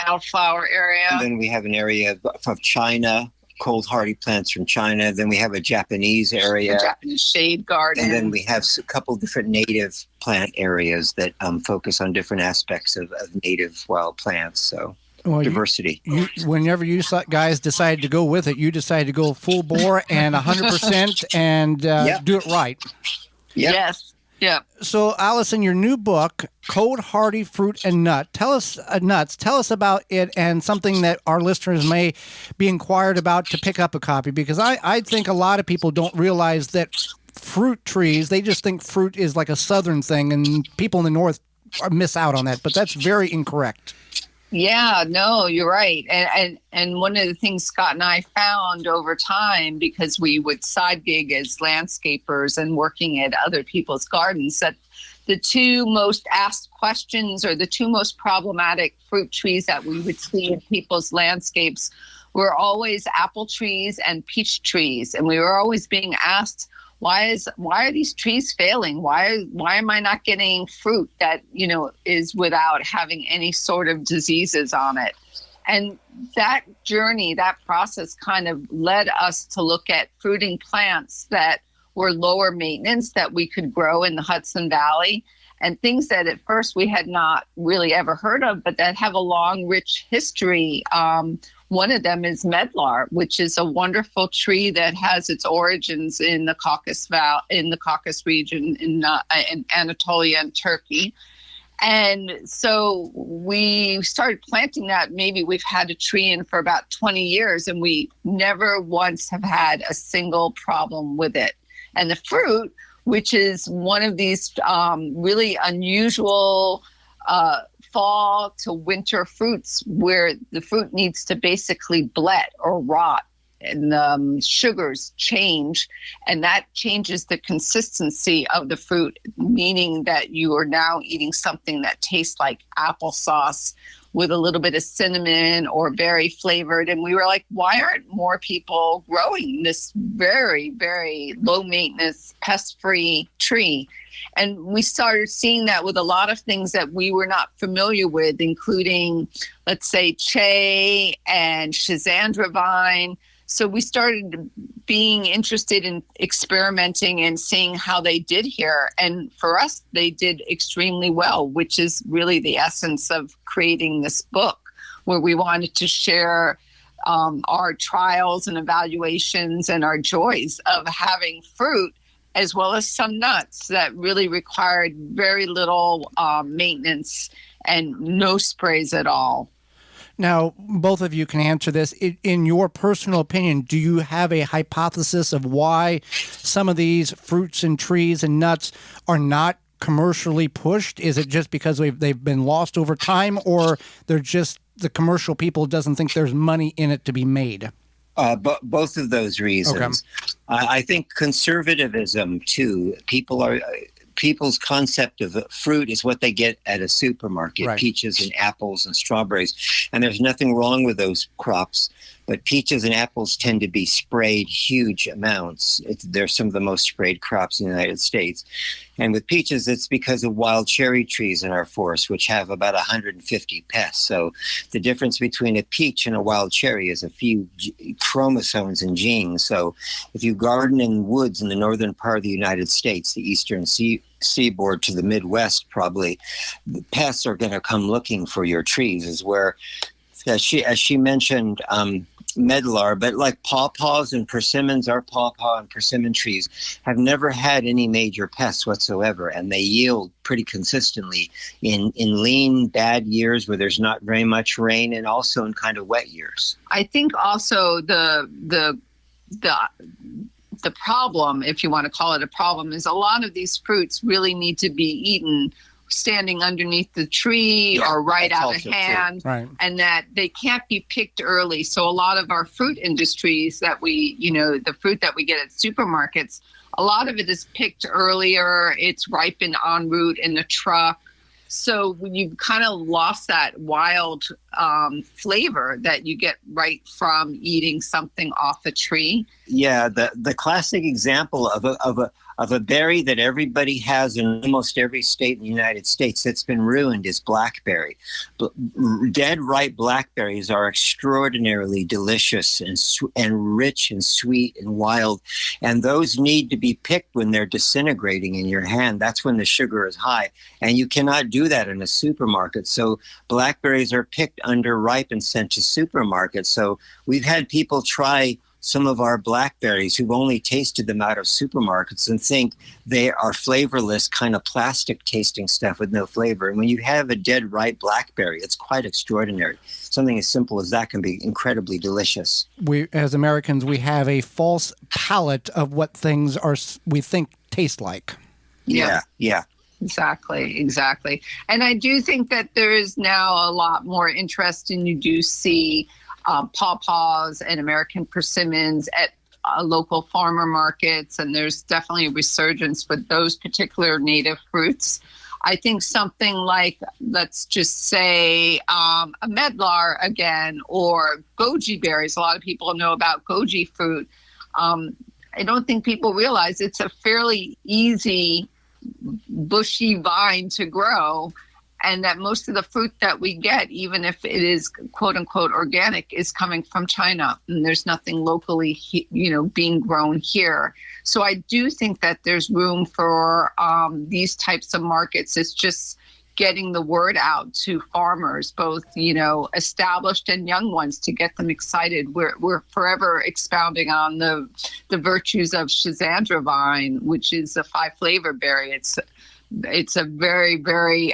wildflower area. And then we have an area of China, cold hardy plants from China. Then we have a Japanese area. A Japanese shade garden. And then we have a couple different native plant areas that focus on different aspects of native wild plants. So diversity. Whenever you guys decide to go with it, you decide to go full bore and 100% and do it right. Yep. Yes. Yeah. So, Allyson, your new book, Cold Hardy Fruit and Nuts. Tell us about it and something that our listeners may be inquired about to pick up a copy, because I think a lot of people don't realize that fruit trees, they just think fruit is like a southern thing, and people in the north miss out on that, but that's very incorrect. Yeah, no, you're right. And one of the things Scott and I found over time, because we would side gig as landscapers and working at other people's gardens, that the two most asked questions or the two most problematic fruit trees that we would see in people's landscapes were always apple trees and peach trees. And we were always being asked, why are these trees failing? Why am I not getting fruit that, is without having any sort of diseases on it? And that journey, that process kind of led us to look at fruiting plants that were lower maintenance that we could grow in the Hudson Valley, and things that at first we had not really ever heard of, but that have a long, rich history. One of them is medlar, which is a wonderful tree that has its origins in the Caucasus Valley, in the Caucasus region in Anatolia and Turkey. And so we started planting that. Maybe we've had a tree in for about 20 years, and we never once have had a single problem with it. And the fruit, which is one of these really unusual fall to winter fruits where the fruit needs to basically blet or rot, and the sugars change, and that changes the consistency of the fruit, meaning that you are now eating something that tastes like applesauce with a little bit of cinnamon or berry flavored. And we were like, why aren't more people growing this very, very low maintenance, pest-free tree? And we started seeing that with a lot of things that we were not familiar with, including, let's say, Che and Schizandra vine. So we started being interested in experimenting and seeing how they did here. And for us, they did extremely well, which is really the essence of creating this book, where we wanted to share our trials and evaluations and our joys of having fruit, as well as some nuts that really required very little maintenance and no sprays at all. Now, both of you can answer this. In your personal opinion, do you have a hypothesis of why some of these fruits and trees and nuts are not commercially pushed? Is it just because they've been lost over time, or they're just the commercial people doesn't think there's money in it to be made? Both of those reasons. Okay. I think conservatism, too. People's concept of fruit is what they get at a supermarket, right. Peaches and apples and strawberries. And there's nothing wrong with those crops, but peaches and apples tend to be sprayed huge amounts. They're some of the most sprayed crops in the United States. And with peaches, it's because of wild cherry trees in our forest, which have about 150 pests. So the difference between a peach and a wild cherry is a few chromosomes and genes. So if you garden in woods in the northern part of the United States, the eastern seaboard to the Midwest, probably, the pests are going to come looking for your trees, is where, as she mentioned, medlar, but like pawpaws and persimmons, our pawpaw and persimmon trees have never had any major pests whatsoever, and they yield pretty consistently in lean, bad years where there's not very much rain, and also in kind of wet years. I think also the problem, if you want to call it a problem, is a lot of these fruits really need to be eaten standing underneath the tree or right out of hand, right. And that they can't be picked early. So a lot of our fruit industries that we, the fruit that we get at supermarkets, a lot of it is picked earlier. It's ripened en route in the truck. So you've kind of lost that wild flavor that you get right from eating something off a tree. Yeah, the classic example of a berry that everybody has in almost every state in the United States that's been ruined is blackberry. Dead ripe blackberries are extraordinarily delicious and rich and sweet and wild, and those need to be picked when they're disintegrating in your hand. That's when the sugar is high, and you cannot do that in a supermarket. So blackberries are picked underripe and sent to supermarkets. So we've had people try some of our blackberries who've only tasted them out of supermarkets and think they are flavorless, kind of plastic tasting stuff with no flavor. And when you have a dead ripe blackberry, it's quite extraordinary. Something as simple as that can be incredibly delicious. We, as Americans, we have a false palate of what things we think taste like. Yeah. Exactly. And I do think that there is now a lot more interest, and you do see pawpaws and American persimmons at local farmer markets, and there's definitely a resurgence with those particular native fruits. I think something like, let's just say, a medlar again, or goji berries. A lot of people know about goji fruit. I don't think people realize it's a fairly easy bushy vine to grow, and that most of the fruit that we get, even if it is quote unquote organic, is coming from China, and there's nothing locally, being grown here. So I do think that there's room for these types of markets. It's just getting the word out to farmers, both, established and young ones, to get them excited. We're forever expounding on the virtues of Schizandra vine, which is a 5-flavor berry. It's a very, very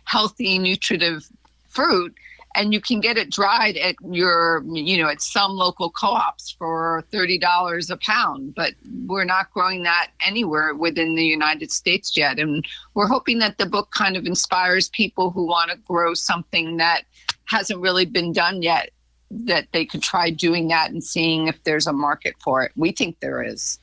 healthy, nutritive fruit. And you can get it dried at at some local co-ops for $30 a pound, but we're not growing that anywhere within the United States yet. And we're hoping that the book kind of inspires people who want to grow something that hasn't really been done yet, that they could try doing that and seeing if there's a market for it. We think there is.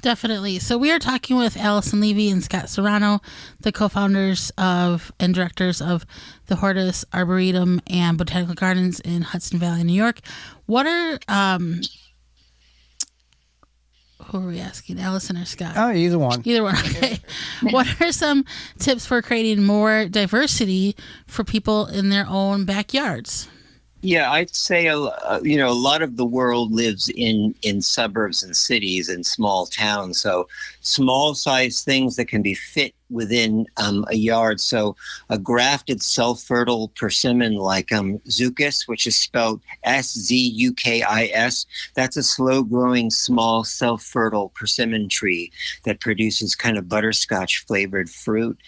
Definitely. So we are talking with Allyson Levy and Scott Serrano, the co-founders of and directors of the Hortus Arboretum and Botanical Gardens in Hudson Valley, New York. What are who are we asking, Allyson or Scott? Oh, either one. Either one. Okay. What are some tips for creating more diversity for people in their own backyards? Yeah, I'd say a lot of the world lives in suburbs and cities and small towns. So small size things that can be fit within a yard. So a grafted self-fertile persimmon like Zucchus, which is spelled Szukis, that's a slow-growing, small, self-fertile persimmon tree that produces kind of butterscotch flavored fruit.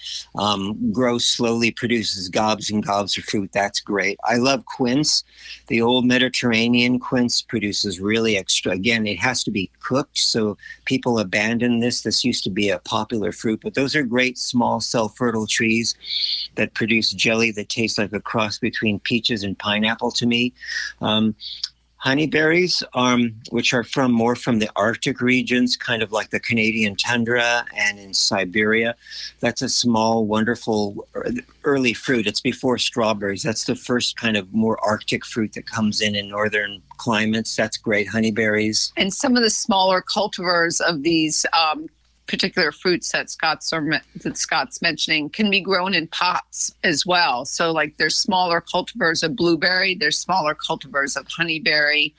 Grows slowly, produces gobs and gobs of fruit. That's great. I love quince. The old Mediterranean quince produces really extra. Again, it has to be cooked, so people abandon this. This used to be a popular fruit, but those are great small self-fertile trees that produce jelly that tastes like a cross between peaches and pineapple to me. Honeyberries, which are more from the Arctic regions, kind of like the Canadian tundra and in Siberia. That's a small, wonderful early fruit. It's before strawberries. That's the first kind of more Arctic fruit that comes in northern climates. That's great. Honeyberries. And some of the smaller cultivars of these particular fruits that Scott's mentioning can be grown in pots as well. So like there's smaller cultivars of blueberry, there's smaller cultivars of honeyberry.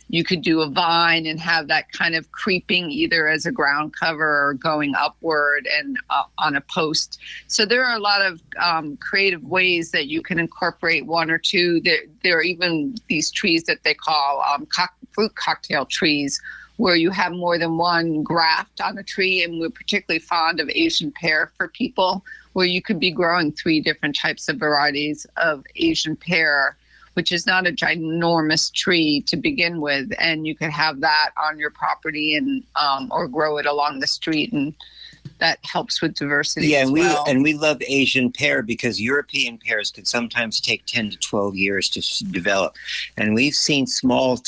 You could do a vine and have that kind of creeping either as a ground cover or going upward and on a post. So there are a lot of creative ways that you can incorporate one or two. There are even these trees that they call fruit cocktail trees, where you have more than one graft on a tree. And we're particularly fond of Asian pear for people, where you could be growing 3 different types of varieties of Asian pear, which is not a ginormous tree to begin with. And you could have that on your property and or grow it along the street. And that helps with diversity as well. And we love Asian pear because European pears can sometimes take 10 to 12 years to develop. And we've seen small,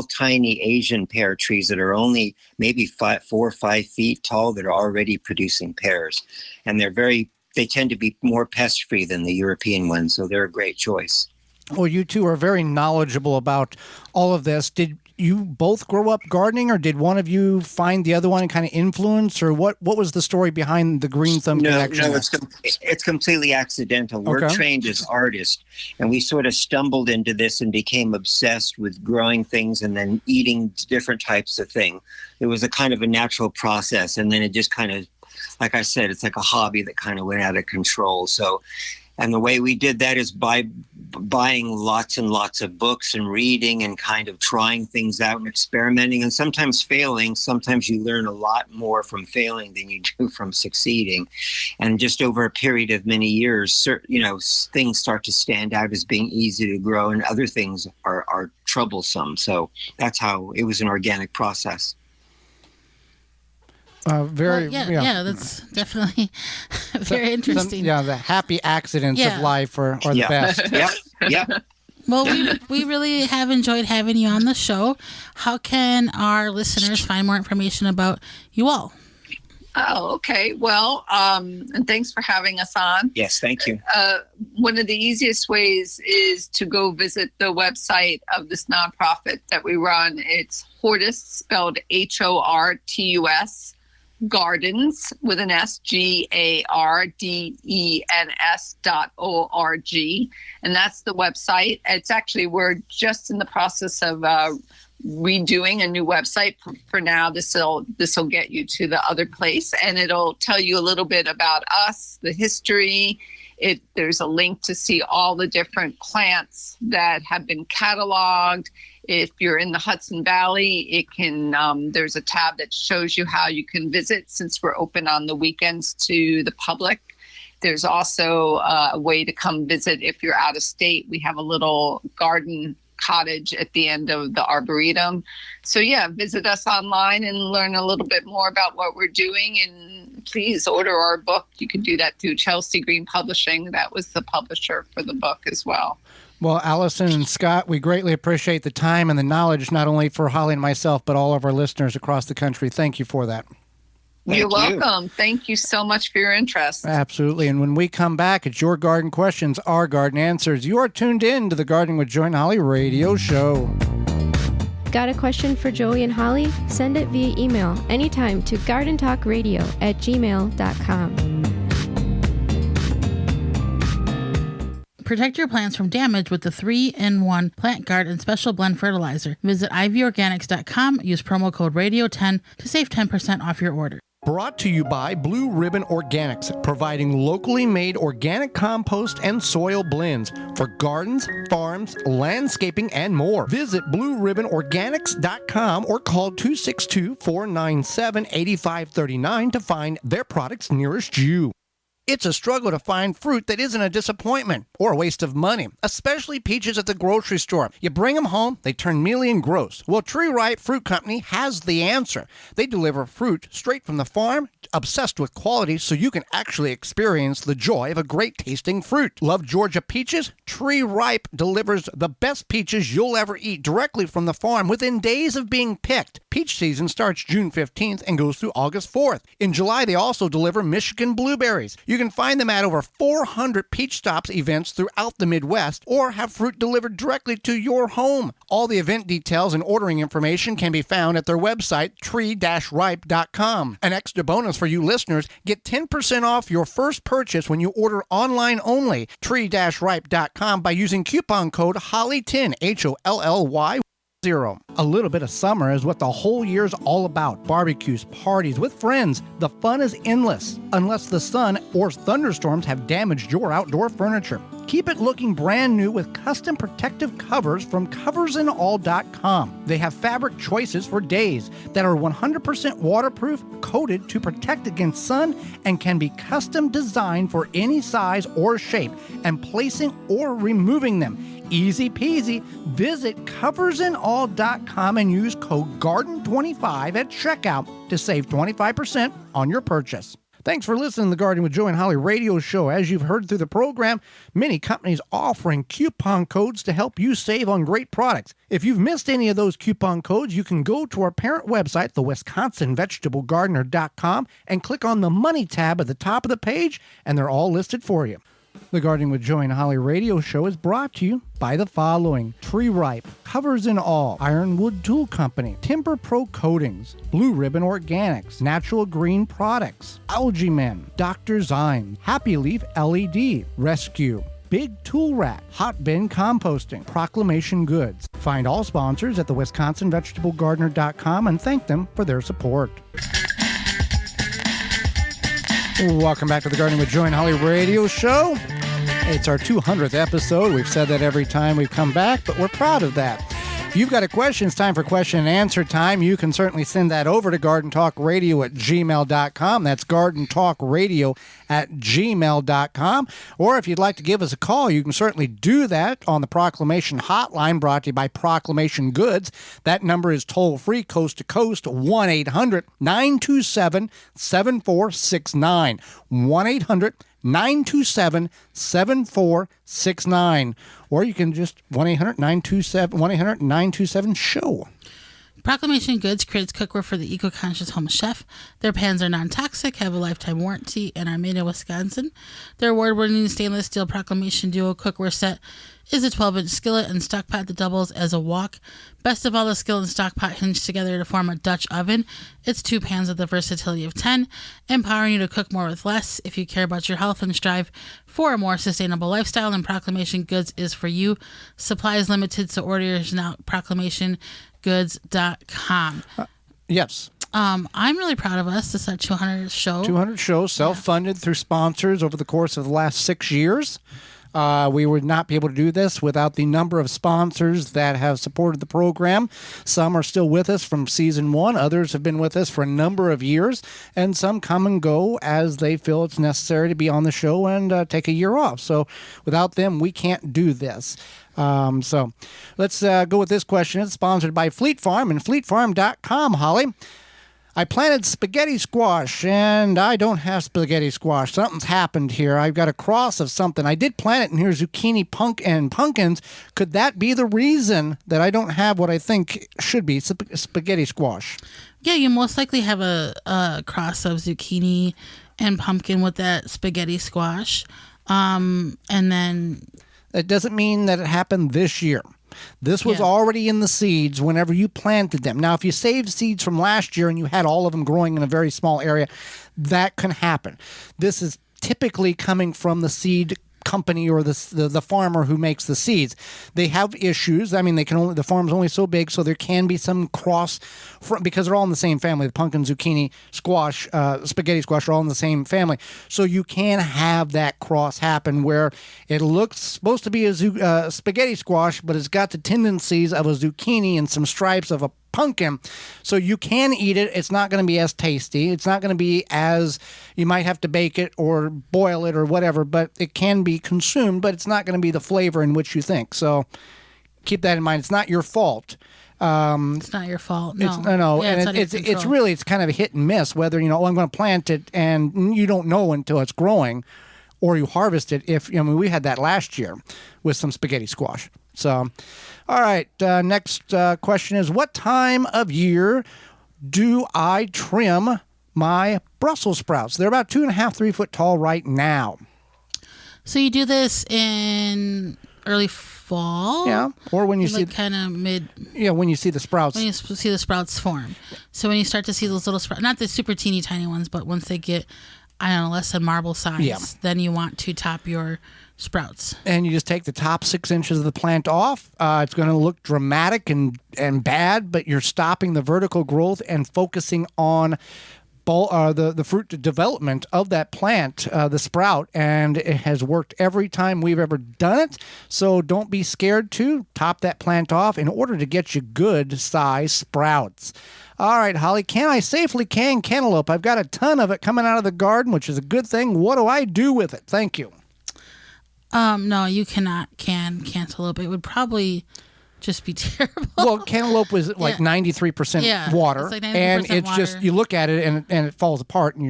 tiny Asian pear trees that are only maybe 4 or 5 feet tall that are already producing pears. And they tend to be more pest-free than the European ones, so they're a great choice. Well, you two are very knowledgeable about all of this. Did you both grow up gardening, or did one of you find the other one and kind of influence, or what was the story behind the green thumb connection? No, it's completely accidental. We're trained as artists, and we sort of stumbled into this and became obsessed with growing things and then eating different types of thing. It was a kind of a natural process, and then it just kind of, like I said, it's like a hobby that kind of went out of control. So, and the way we did that is by buying lots and lots of books and reading and kind of trying things out and experimenting and sometimes failing. Sometimes you learn a lot more from failing than you do from succeeding. And just over a period of many years, things start to stand out as being easy to grow and other things are troublesome. So that's how it was an organic process. That's definitely very interesting. The happy accidents of life are the best. Yep. Well, we really have enjoyed having you on the show. How can our listeners find more information about you all? Oh, okay. Well, and thanks for having us on. Yes, thank you. One of the easiest ways is to go visit the website of this nonprofit that we run. It's Hortus, spelled Hortus, Gardens with an S, GARDENS.org. And that's the website. It's actually, we're just in the process of redoing a new website for now. This will get you to the other place, and it'll tell you a little bit about us, the history. There's a link to see all the different plants that have been cataloged. If you're in the Hudson Valley, it can. There's a tab that shows you how you can visit, since we're open on the weekends to the public. There's also a way to come visit if you're out of state. We have a little garden cottage at the end of the Arboretum. So yeah, visit us online and learn a little bit more about what we're doing, and please order our book. You can do that through Chelsea Green Publishing. That was the publisher for the book as well. Well, Allyson and Scott, we greatly appreciate the time and the knowledge, not only for Holly and myself, but all of our listeners across the country. Thank you for that. You're welcome. Thank you so much for your interest. Absolutely. And when we come back, it's your garden questions, our garden answers. You are tuned in to the Gardening with Joy and Holly radio show. Got a question for Joey and Holly? Send it via email anytime to gardentalkradio@gmail.com. Protect your plants from damage with the 3-in-1 Plant Guard and Special Blend Fertilizer. Visit ivorganics.com. Use promo code RADIO10 to save 10% off your order. Brought to you by Blue Ribbon Organics, providing locally made organic compost and soil blends for gardens, farms, landscaping, and more. Visit blueribbonorganics.com or call 262-497-8539 to find their products nearest you. It's a struggle to find fruit that isn't a disappointment or a waste of money, especially peaches at the grocery store. You bring them home, they turn mealy and gross. Well, Tree Ripe Fruit Company has the answer. They deliver fruit straight from the farm, obsessed with quality, so you can actually experience the joy of a great tasting fruit. Love Georgia peaches? Tree Ripe delivers the best peaches you'll ever eat directly from the farm within days of being picked. Peach season starts June 15th and goes through August 4th. In July, they also deliver Michigan blueberries. You can find them at over 400 Peach Stops events throughout the Midwest, or have fruit delivered directly to your home. All the event details and ordering information can be found at their website, tree-ripe.com. An extra bonus for you listeners, get 10% off your first purchase when you order online only, tree-ripe.com, by using coupon code HOLLY10, HOLLY. A little bit of summer is what the whole year's all about. Barbecues, parties with friends. The fun is endless, unless the sun or thunderstorms have damaged your outdoor furniture. Keep it looking brand new with custom protective covers from coversandall.com. They have fabric choices for days that are 100% waterproof, coated to protect against sun, and can be custom designed for any size or shape, and placing or removing them. Easy peasy. Visit coversandall.com and use code GARDEN25 at checkout to save 25% on your purchase. Thanks for listening to the Gardening with Joy and Holly radio show. As you've heard through the program, many companies offering coupon codes to help you save on great products. If you've missed any of those coupon codes, you can go to our parent website, the WisconsinVegetableGardener.com, and click on the Money tab at the top of the page, and they're all listed for you. The Gardening with Joy and Holly radio show is brought to you by the following: Tree Ripe, Covers and All, Ironwood Tool Company, Timber Pro Coatings, Blue Ribbon Organics, Natural Green Products, Algae Men, Dr. Zyme, Happy Leaf LED, Rescue, Big Tool Rack, Hot Bin Composting, Proclamation Goods. Find all sponsors at the WisconsinVegetableGardener.com and thank them for their support. Welcome back to the Gardening with Joy and Holly radio show. It's our 200th episode. We've said that every time we've come back, but we're proud of that. If you've got a question, it's time for question and answer time. You can certainly send that over to gardentalkradio@gmail.com. That's gardentalkradio@gmail.com. Or if you'd like to give us a call, you can certainly do that on the Proclamation Hotline, brought to you by Proclamation Goods. That number is toll-free, coast to coast, 1-800-927-7469. 1-800-927-7469. Or you can just 1-800-927-1-800-927-SHOW. Proclamation Goods creates cookware for the eco-conscious home chef. Their pans are non-toxic, have a lifetime warranty, and are made in Wisconsin. Their award-winning stainless steel Proclamation Duo cookware set is a 12-inch skillet and stock pot that doubles as a wok. Best of all, the skillet and stock pot hinge together to form a Dutch oven. It's 2 pans with the versatility of 10, empowering you to cook more with less. If you care about your health and strive for a more sustainable lifestyle, then Proclamation Goods is for you. Supply is limited, so order yours now at proclamationgoods.com. Yes. I'm really proud of us. This is our 200th show. 200 shows, self-funded through sponsors over the course of the last 6 years. We would not be able to do this without the number of sponsors that have supported the program. Some are still with us from season 1. Others have been with us for a number of years. And some come and go as they feel it's necessary to be on the show and take a year off. So without them, we can't do this. So let's go with this question. It's sponsored by Fleet Farm and fleetfarm.com, Holly. I planted spaghetti squash, and I don't have spaghetti squash. Something's happened here. I've got a cross of something. I did plant it in here, zucchini and pumpkins. Could that be the reason that I don't have what I think should be spaghetti squash? Yeah, you most likely have a cross of zucchini and pumpkin with that spaghetti squash. And then... That doesn't mean that it happened this year. This was already in the seeds whenever you planted them. Now, if you saved seeds from last year and you had all of them growing in a very small area, that can happen. This is typically coming from the seed company or the farmer who makes the seeds. They have issues. I mean, the farm's only so big, so there can be some cross because they're all in the same family. The pumpkin, zucchini, squash, spaghetti squash are all in the same family. So you can have that cross happen where it looks supposed to be a spaghetti squash, but it's got the tendencies of a zucchini and some stripes of a pumpkin. So you can eat it. It's not going to be as tasty. It's not going to be as, you might have to bake it or boil it or whatever, but it can be consumed, but it's not going to be the flavor in which you think. So keep that in mind. It's not your fault. It's not your fault. No. Yeah, and it's kind of a hit and miss whether, I'm going to plant it and you don't know until it's growing or you harvest it. We had that last year with some spaghetti squash. So, all right, next question is, what time of year do I trim my Brussels sprouts? They're about 2.5, 3 foot tall right now. So you do this in early fall? Yeah, or when you see... kind of mid... Yeah, when you see the sprouts. When you see the sprouts form. So when you start to see those little sprouts, not the super teeny tiny ones, but once they get, less than marble size, then you want to top your sprouts. And you just take the top 6 inches of the plant off. It's going to look dramatic and bad, but you're stopping the vertical growth and focusing on the fruit development of that plant, the sprout, and it has worked every time we've ever done it. So don't be scared to top that plant off in order to get you good size sprouts. All right, Holly, can I safely can cantaloupe? I've got a ton of it coming out of the garden, which is a good thing. What do I do with it? Thank you. No, you cannot can cantaloupe. It would probably just be terrible. Well, cantaloupe was 93% water, it's 93% and it's water. just, you look at it and it falls apart, and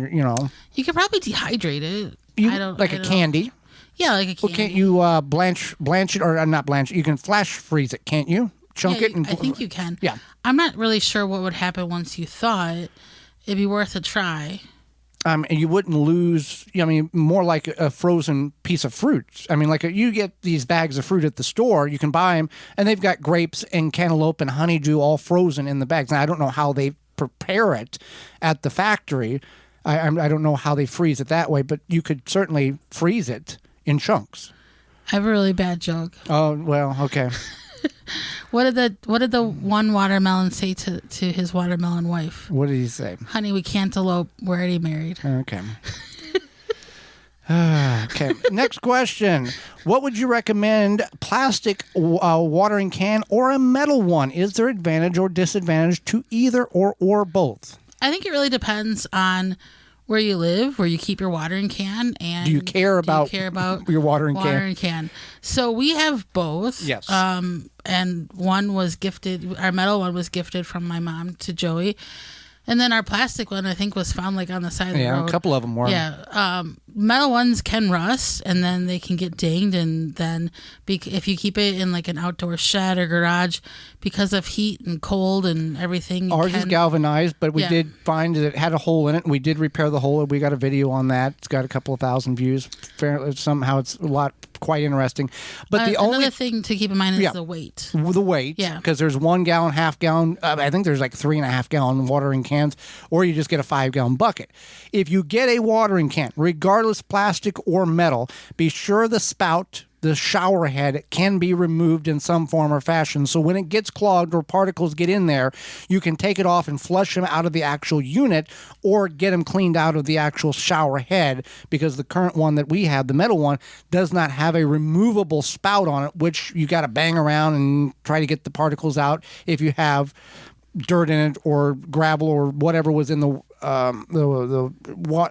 you could probably dehydrate it. A candy. Yeah, like a candy. Well, can't you blanch it, or not blanch? You can flash freeze it, can't you? Chunk it. I think you can. Yeah. I'm not really sure what would happen once you thaw it. It'd be worth a try. You wouldn't lose, more like a frozen piece of fruit. You get these bags of fruit at the store, you can buy them, and they've got grapes and cantaloupe and honeydew all frozen in the bags. Now, I don't know how they prepare it at the factory. I don't know how they freeze it that way, but you could certainly freeze it in chunks. I have a really bad joke. Oh, well, okay. What did the one watermelon say to his watermelon wife? What did he say? Honey, we cantaloupe. We're already married. Okay. Okay. Next question. What would you recommend, plastic watering can or a metal one? Is there advantage or disadvantage to either or both? I think it really depends on where you live, where you keep your watering can, and do you care about your watering can? So we have both. Yes. And one was gifted. Our metal one was gifted from my mom to Joey. And then our plastic one, I think, was found like on the side of the road. Yeah, a couple of them were. Yeah. Metal ones can rust, and then they can get dinged. And then if you keep it in like an outdoor shed or garage, because of heat and cold and everything. Ours is galvanized, but we did find that it had a hole in it, and we did repair the hole. We got a video on that. It's got a couple of thousand views. Somehow it's a lot, quite interesting. But the only another thing to keep in mind is the weight. The weight, because there's 1 gallon, half gallon. I think there's like 3.5 gallon watering cans, or you just get a 5 gallon bucket. If you get a watering can, regardless plastic or metal, be sure the spout, the shower head, can be removed in some form or fashion. So when it gets clogged or particles get in there, you can take it off and flush them out of the actual unit, or get them cleaned out of the actual shower head, because the current one that we have, the metal one, does not have a removable spout on it, which you got to bang around and try to get the particles out if you have dirt in it or gravel or whatever was in the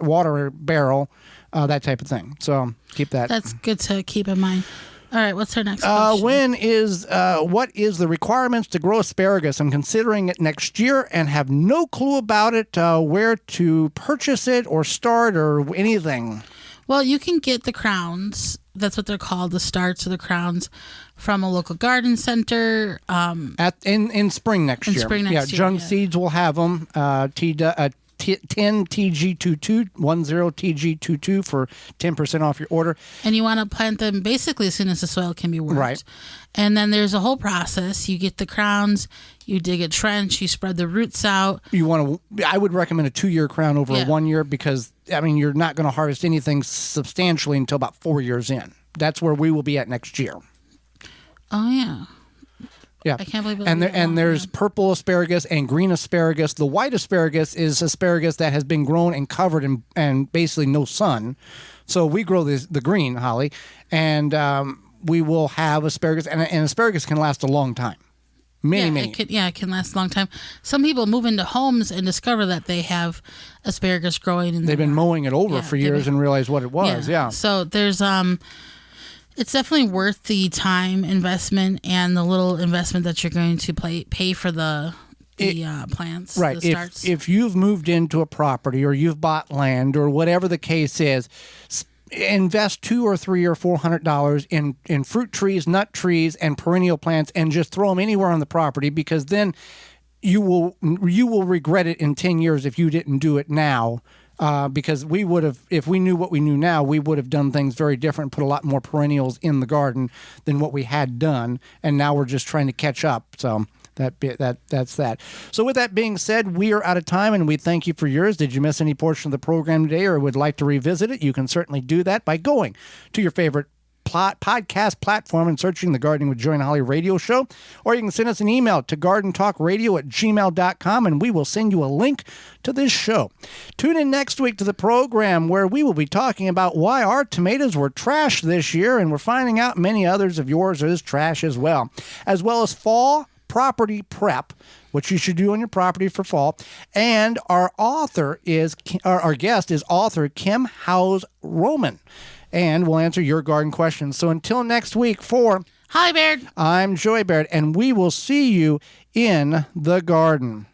water barrel, that type of thing. So keep that. That's good to keep in mind. All right, what's our next question? What is the requirements to grow asparagus? I'm considering it next year and have no clue about it, where to purchase it or start or anything. Well, you can get the crowns. That's what they're called, the starts or the crowns, from a local garden center. In spring next year. Spring next year. Junk Seeds will have them. 10 TG22, 10 TG22 for 10% off your order. And you want to plant them basically as soon as the soil can be worked. Right. And then there's a whole process. You get the crowns, you dig a trench, you spread the roots out. I would recommend a 2-year crown over a 1 year, because you're not going to harvest anything substantially until about 4 years in. That's where we will be at next year. Oh yeah. Yeah, I can't believe it. And there's purple asparagus and green asparagus. The white asparagus is asparagus that has been grown and covered and basically no sun. So we grow the green, Holly, and we will have asparagus, and asparagus can last a long time. Many. It can last a long time. Some people move into homes and discover that they have asparagus growing. They've been mowing it over for years and realize what it was. Yeah. So there's it's definitely worth the time investment and the little investment that you're going to pay for the plants. Right. The starts. If you've moved into a property or you've bought land or whatever the case is, invest $200 or $300 or $400 in fruit trees, nut trees, and perennial plants, and just throw them anywhere on the property, because then you will regret it in 10 years if you didn't do it now. Because we would have, if we knew what we knew now, we would have done things very different, put a lot more perennials in the garden than what we had done, and now we're just trying to catch up. So that's that. So with that being said, we are out of time, and we thank you for yours. Did you miss any portion of the program today, or would like to revisit it? You can certainly do that by going to your favorite podcast platform and searching the Gardening with Joy and Holly radio show, or you can send us an email to gardentalkradio@gmail.com, and we will send you a link to this show. Tune in next week to the program, where we will be talking about why our tomatoes were trash this year, and we're finding out many others of yours is trash as well as fall property prep, what you should do on your property for fall. And our guest is author Kim Howes Roman, and we'll answer your garden questions. So until next week, for Holly Baird, I'm Joy Baird, and we will see you in the garden.